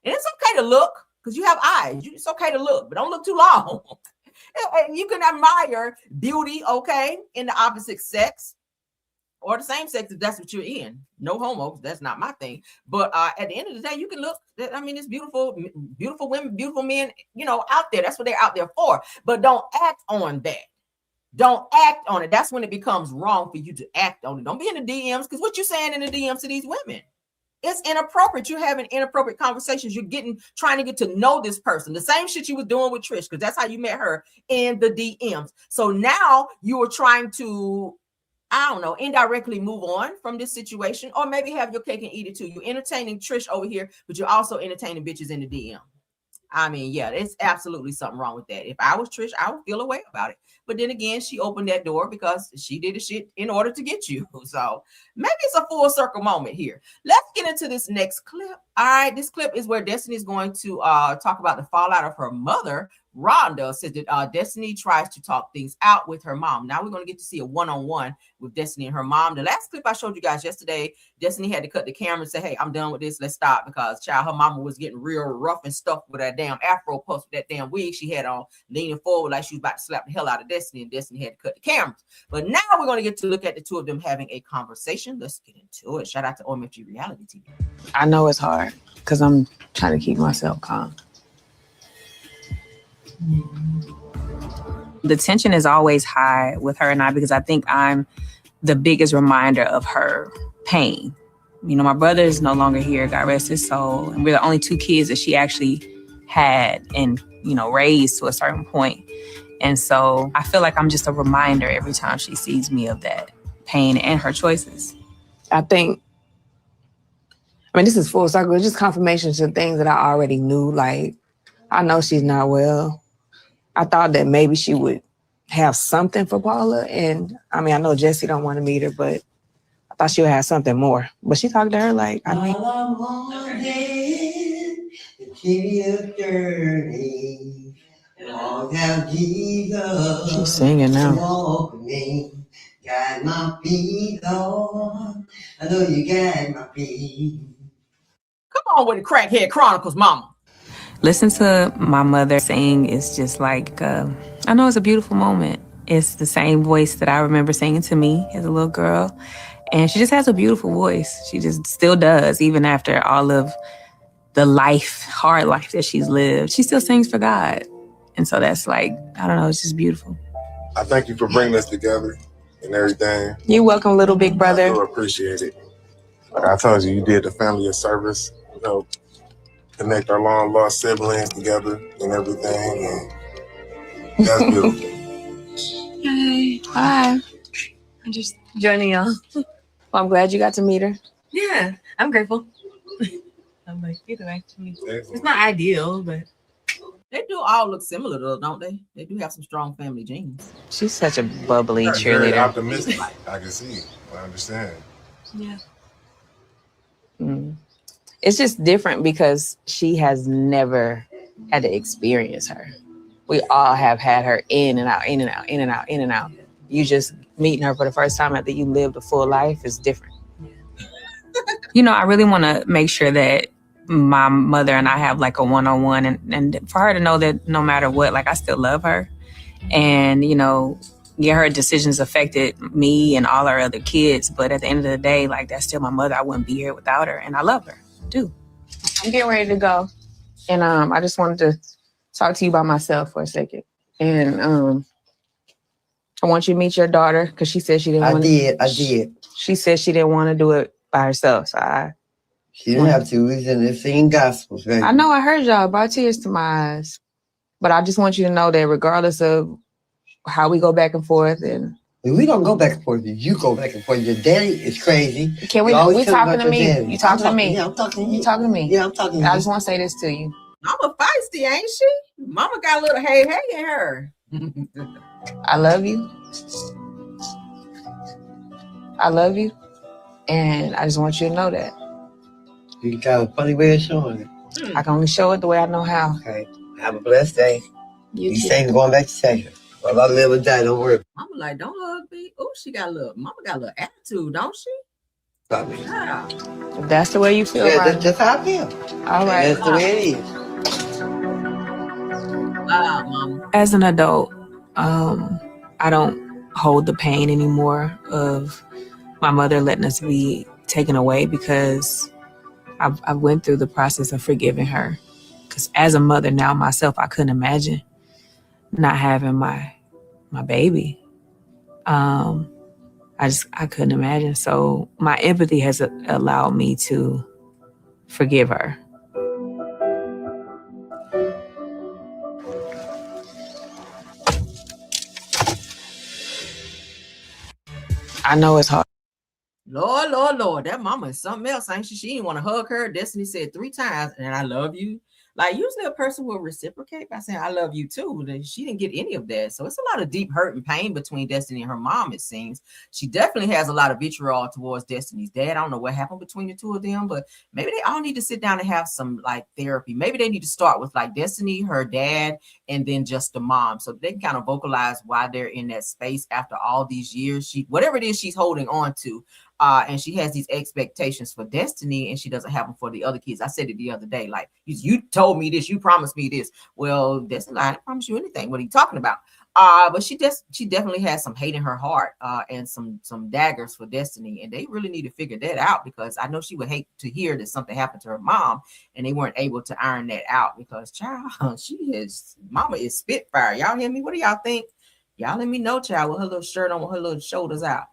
And it's okay to look because you have eyes. It's okay to look, but don't look too long. And you can admire beauty, okay, in the opposite sex or the same sex if that's what you're in. No homo, that's not my thing. But at the end of the day, you can look. I mean, it's beautiful women, beautiful men, out there. That's what they're out there for. But don't act on that. Don't act on it. That's when it becomes wrong for you to act on it. Don't be in the DMs because what you saying in the DMs to these women? It's inappropriate. You're having inappropriate conversations. You're trying to get to know this person. The same shit you was doing with Trish, because that's how you met her in the DMs. So now you are trying to, I don't know, indirectly move on from this situation, or maybe have your cake and eat it too. You're entertaining Trish over here, but you're also entertaining bitches in the DM. I mean, yeah, it's absolutely something wrong with that. If I was Trish, I would feel a way about it. But then again, she opened that door because she did the shit in order to get you. So maybe it's a full circle moment here. Let's get into this next clip. All right, this clip is where Destiny is going to talk about the fallout of her mother. Rhonda said that Destiny tries to talk things out with her mom. Now we're going to get to see a one-on-one with Destiny and her mom. The last clip I showed you guys yesterday, Destiny had to cut the camera and say, hey, I'm done with this. Let's stop, because child, her mama was getting real rough and stuff with that damn afro post with that damn wig she had on, leaning forward like she was about to slap the hell out of Destiny, and Destiny had to cut the cameras. But now we're going to get to look at the two of them having a conversation. Let's get into it. Shout out to OMFG Reality TV.
I know it's hard because I'm trying to keep myself calm. The tension is always high with her and I because I think I'm the biggest reminder of her pain. You know, my brother is no longer here, God rest his soul. And we're the only two kids that she actually had and, you know, raised to a certain point. And so I feel like I'm just a reminder every time she sees me of that pain and her choices.
I think, this is full circle. It's just confirmation to things that I already knew. Like, I know she's not well. I thought that maybe she would have something for Paula. And I know Jesse don't want to meet her, but I thought she would have something more. But she talked to her like, she's singing now.
Got my feet on. I know you got my feet. Come on with the Crackhead Chronicles, mama.
Listen to my mother sing is just like, I know it's a beautiful moment. It's the same voice that I remember singing to me as a little girl. And she just has a beautiful voice. She just still does, even after all of the hard life that she's lived. She still sings for God. And so that's like, I don't know, it's just beautiful.
I thank you for bringing us together and everything.
You're welcome, little big brother.
I do appreciate it. Like I told you, you did the family a service, connect our long lost siblings together and everything. And that's beautiful.
Hey, hi. I'm just joining y'all. Well, I'm glad you got to meet her.
Yeah, I'm grateful. I'm like, either way, it's not ideal, but
they do all look similar though, don't they? They do have some strong family genes.
She's such a bubbly
Very
cheerleader.
optimistic. I can see it. I understand.
Yeah.
It's just different because she has never had to experience her. We all have had her in and out, in and out, in and out, in and out. You just meeting her for the first time after you lived a full life is different.
You know, I really want to make sure that my mother and I have like a one-on-one and for her to know that no matter what, like I still love her. And, her decisions affected me and all our other kids. But at the end of the day, like that's still my mother. I wouldn't be here without her. And I love her, too.
I'm getting ready to go. And I just wanted to talk to you by myself for a second. And I want you to meet your daughter because she said she didn't want to.
I did.
She said she didn't want to do it by herself. So
she didn't have to. We was in there singing gospels, right?
I know I heard y'all, brought tears to my eyes. But I just want you to know that regardless of how we go back and forth and
we don't go back and forth. You go back and forth. Your daddy is crazy.
Can we talking to me?
Daddy.
You talking to me?
Yeah, I'm talking to you.
You talking to me?
Yeah, I'm talking to you.
I just want to say this to you.
Mama feisty, ain't she? Mama got a little hey in her.
I love you. I love you. And I just want you to know that.
You got a funny way of showing it.
I can only show it the way I know how.
Okay. Have a blessed day.
You
saying going back to Texas. Well, I live and die, don't worry.
Mama like, don't hug me. Oh, Mama got a little attitude, don't she?
Probably.
Yeah.
If that's the way you feel,
yeah,
right?
that's how I feel.
All right.
That's the way it is.
Mama.
As an adult, I don't hold the pain anymore of my mother letting us be taken away because I went through the process of forgiving her. Because as a mother now myself, I couldn't imagine not having my baby. I couldn't imagine. So my empathy has allowed me to forgive her.
I know it's hard.
Lord. That mama is something else, ain't she? She didn't want to hug her. Destiny said 3 times, and I love you. Like usually a person will reciprocate by saying, I love you too. She didn't get any of that. So it's a lot of deep hurt and pain between Destiny and her mom, it seems. She definitely has a lot of vitriol towards Destiny's dad. I don't know what happened between the two of them, but maybe they all need to sit down and have some like therapy. Maybe they need to start with like Destiny, her dad, and then just the mom. So they can kind of vocalize why they're in that space after all these years. Whatever it is she's holding on to. And she has these expectations for Destiny, and she doesn't have them for the other kids. I said it the other day, like, you told me this, you promised me this. Well, Destiny, I didn't promise you anything. What are you talking about? But she definitely has some hate in her heart, and some daggers for Destiny, and they really need to figure that out, because I know she would hate to hear that something happened to her mom, and they weren't able to iron that out, because child, mama is Spitfire. Y'all hear me? What do y'all think? Y'all let me know, child, with her little shirt on, with her little shoulders out.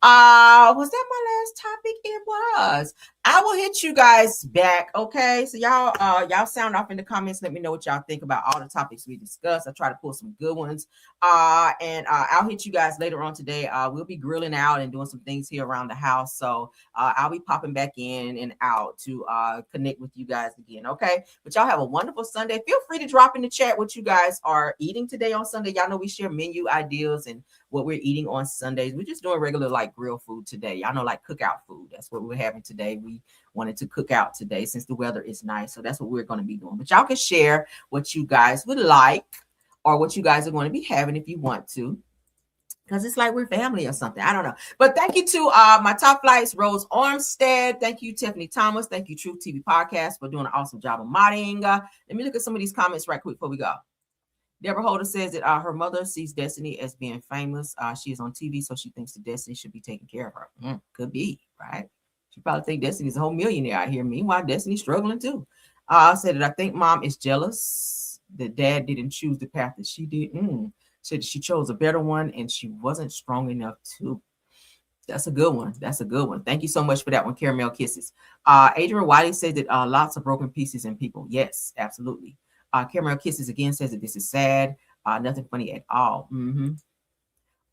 Was that my last topic? It was. I will hit you guys back. Okay. So y'all sound off in the comments. Let me know what y'all think about all the topics we discussed. I try to pull some good ones. And I'll hit you guys later on today. We'll be grilling out and doing some things here around the house. So I'll be popping back in and out to connect with you guys again. Okay. But y'all have a wonderful Sunday. Feel free to drop in the chat what you guys are eating today on Sunday. Y'all know we share menu ideas and what we're eating on Sundays. We're just doing regular like grill food today. Y'all know, like cookout food. That's what we're having today. We wanted to cook out today since the weather is nice. So that's what we're going to be doing. But y'all can share what you guys would like or what you guys are going to be having if you want to, because it's like we're family or something. I don't know. But thank you to my top flights, Rose Armstead. Thank you, Tiffany Thomas. Thank you, Truth TV Podcast, for doing an awesome job of modding. Let me look at some of these comments right quick before we go. Deborah Holder says that her mother sees Destiny as being famous. She is on TV, so she thinks that Destiny should be taking care of her. Could be, right? She probably think Destiny's a whole millionaire out here. Meanwhile, Destiny's struggling too. Said that I think mom is jealous that dad didn't choose the path that she did. Said she chose a better one and she wasn't strong enough to. That's a good one. That's a good one. Thank you so much for that one. Caramel kisses. Adrian Wiley said that lots of broken pieces in people. Yes, absolutely. Caramel Kisses again says that this is sad. Nothing funny at all.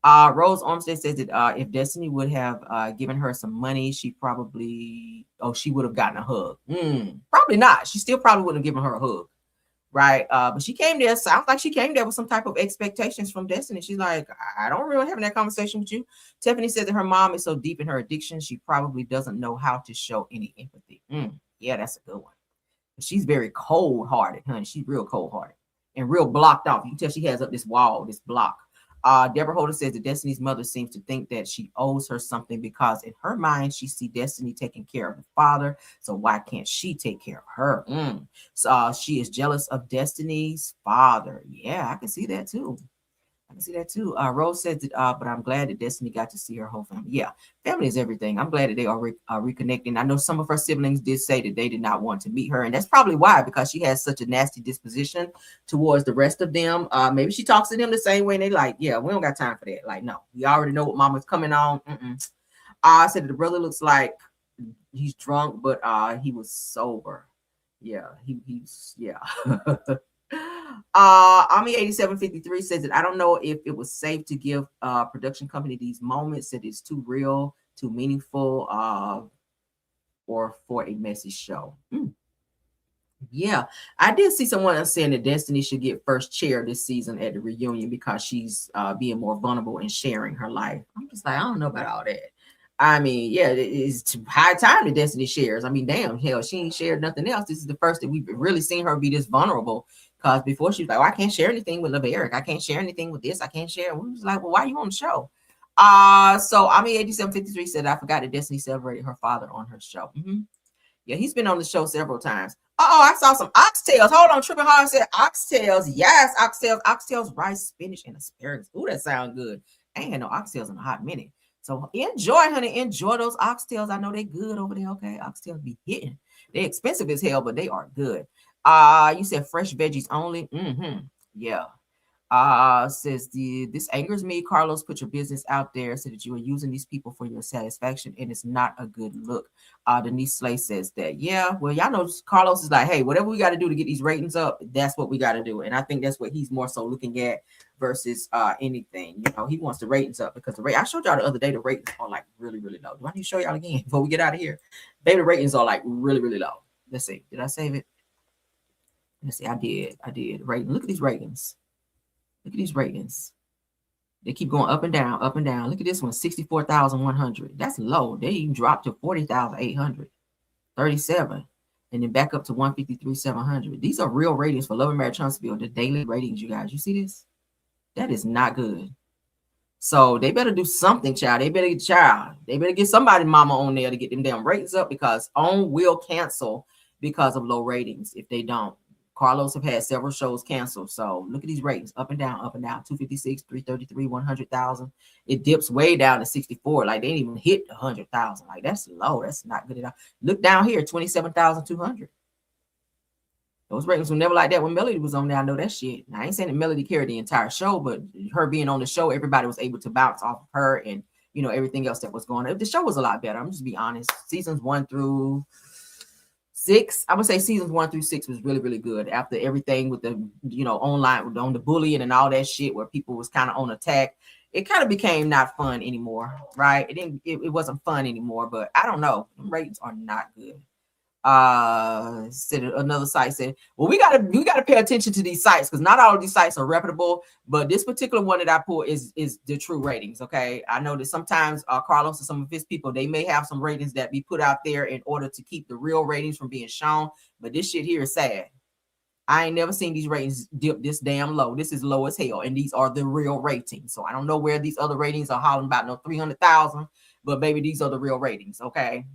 Rose Armstead says that if Destiny would have given her some money, she would have gotten a hug. Probably not. She still probably wouldn't have given her a hug. Right. But she came there. Sounds like she came there with some type of expectations from Destiny. She's like, I don't really having that conversation with you. Tiffany said that her mom is so deep in her addiction, she probably doesn't know how to show any empathy. Yeah, that's a good one. She's very cold-hearted, honey. She's real cold-hearted and real blocked off. You can tell she has up this wall, this block. Deborah Holder says that Destiny's mother seems to think that she owes her something because in her mind, she sees Destiny taking care of the father. So why can't she take care of her? So she is jealous of Destiny's father. Yeah, I can see that too. Rose says that, but I'm glad that Destiny got to see her whole family. Yeah, family is everything. I'm glad that they are reconnecting. I know some of her siblings did say that they did not want to meet her, and that's probably why, because she has such a nasty disposition towards the rest of them. Maybe she talks to them the same way, and they like, yeah, we don't got time for that. Like, no, we already know what mama's coming on. I said that the brother looks like he's drunk, but he was sober. Yeah, he's yeah. Ami 8753 says that I don't know if it was safe to give production company these moments, that it's too real, too meaningful, or for a messy show. Yeah, I did see someone else saying that Destiny should get first chair this season at the reunion because she's being more vulnerable and sharing her life. I'm just like, I don't know about all that. I mean, yeah, it's high time that Destiny shares. I mean, damn, hell, she ain't shared nothing else. This is the first that we've really seen her be this vulnerable. Because before she was like, oh, I can't share anything with Laverick. I can't share anything with this. I can't share. We was like, well, why are you on the show? So Ami 8753 said, I forgot that Destiny celebrated her father on her show. Yeah, he's been on the show several times. I saw some oxtails. Hold on, Tripping Hard said oxtails. Yes, oxtails, rice, spinach, and asparagus. Ooh, that sounds good. I ain't had no oxtails in a hot minute. So enjoy, honey. Enjoy those oxtails. I know they good over there. Okay, oxtails be hitting. They're expensive as hell, but they are good. You said fresh veggies only. Yeah. Says this angers me. Carlos, put your business out there so that you are using these people for your satisfaction, and it's not a good look. Denise Slay says that. Yeah, well, y'all know Carlos is like, hey, whatever we got to do to get these ratings up, that's what we got to do. And I think that's what he's more so looking at versus anything. You know, he wants the ratings up because I showed y'all the other day the ratings are like really, really low. Do I need to show y'all again before we get out of here? Baby, the ratings are like really, really low. Let's see. Did I save it? Let's see, I did. Rating. Look at these ratings. Look at these ratings. They keep going up and down, up and down. Look at this one, 64,100. That's low. They even dropped to 40,800, 37, and then back up to 153,700. These are real ratings for Love and Marriage Huntsville. The daily ratings, you guys. You see this? That is not good. So they better do something, child. They better get somebody mama on there to get them damn ratings up, because OWN will cancel because of low ratings if they don't. Carlos have had several shows canceled. So look at these ratings, up and down, 256, 333, 100,000. It dips way down to 64. Like they didn't even hit 100,000. Like that's low. That's not good at all. Look down here, 27,200. Those ratings were never like that when Melody was on there. I know that shit. Now, I ain't saying that Melody carried the entire show, but her being on the show, everybody was able to bounce off of her and, you know, everything else that was going on. The show was a lot better. I'm just be honest. Seasons 1 through 6, I would say seasons 1 through 6 was really, really good. After everything with the, you know, online, on the bullying and all that shit where people was kind of on attack, it kind of became not fun anymore, right? It wasn't fun anymore, but I don't know. The ratings are not good. Said another site said, well, we gotta pay attention to these sites, because not all of these sites are reputable, but this particular one that I pulled is the true ratings. Okay, I know that sometimes Carlos and some of his people, they may have some ratings that be put out there in order to keep the real ratings from being shown, but this shit here is sad. I ain't never seen these ratings dip this damn low. This is low as hell, and these are the real ratings. So I don't know where these other ratings are hollering about no 300,000, but baby, these are the real ratings. Okay.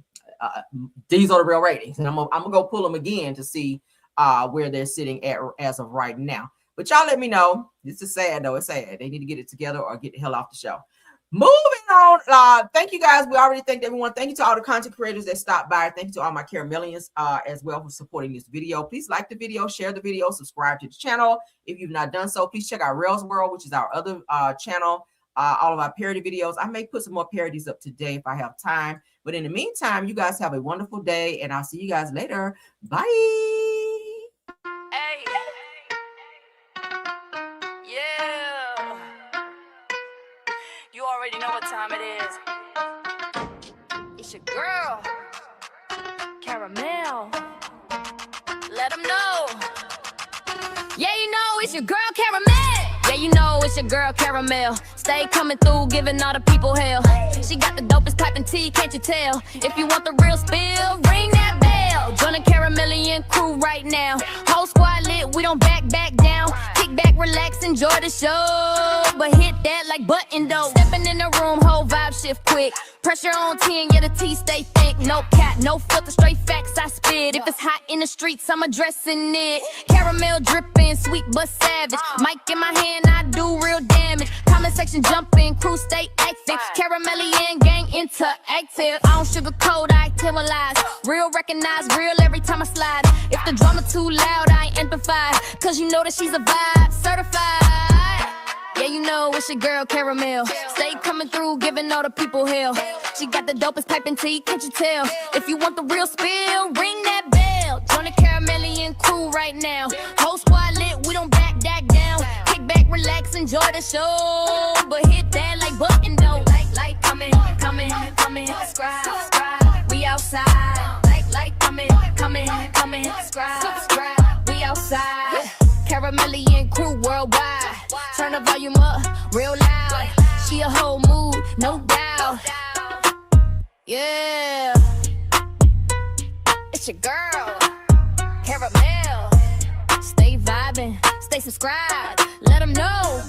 These are the real ratings, and I'm gonna go pull them again to see where they're sitting at as of right now. But y'all let me know. This is sad though. It's sad. They need to get it together or get the hell off the show. Moving on. Thank you guys. We already thanked everyone. Thank you to all the content creators that stopped by. Thank you to all my Caramellians as well for supporting this video. Please like the video, share the video, subscribe to the channel if you've not done so. Please check out Rails World, which is our other channel. All of our parody videos. I may put some more parodies up today if I have time. But in the meantime, you guys have a wonderful day, and I'll see you guys later. Bye.
Hey. Yeah. You already know what time it is. It's your girl, Caramel. Let them know. Yeah, you know it's your girl, Caramel. Yeah, you know it's your girl, Caramel. Stay coming through, giving all the people hell. She got the dopest piping tea, can't you tell? If you want the real spill, ring that bell. Join the Caramellian crew right now. Whole squad lit, we don't back down. Kick back, relax, enjoy the show. But hit that like button though. Stepping in the room, whole vibe shift quick. Pressure on 10, yeah, the tea stay thick. No cat, no filter, straight facts I spit. If it's hot in the streets, I'm addressing it. Caramel dripping, sweet but savage. Mic in my hand, I do real damage. Comment section jumping, crew stay active. Caramellian gang interactive. I don't sugarcoat, I activalize. Real recognize, real every time I slide. If the drama too loud, I amplify. Cause you know that she's a vibe, certified. Yeah, you know it's your girl, Caramel. Stay coming through, giving all the people hell. She got the dopest piping tea, can't you tell? If you want the real spill, ring that bell. Join the Caramellian crew right now. Whole squad lit, we don't back down. Kick back, relax, enjoy the show. But hit that like button though. Like, coming, subscribe. We outside. Like, coming, subscribe. We outside. Caramellian crew worldwide. Turn the volume up real loud. She a whole mood, no doubt. Yeah. It's your girl, Caramel. Stay vibing, stay subscribed. Let them know.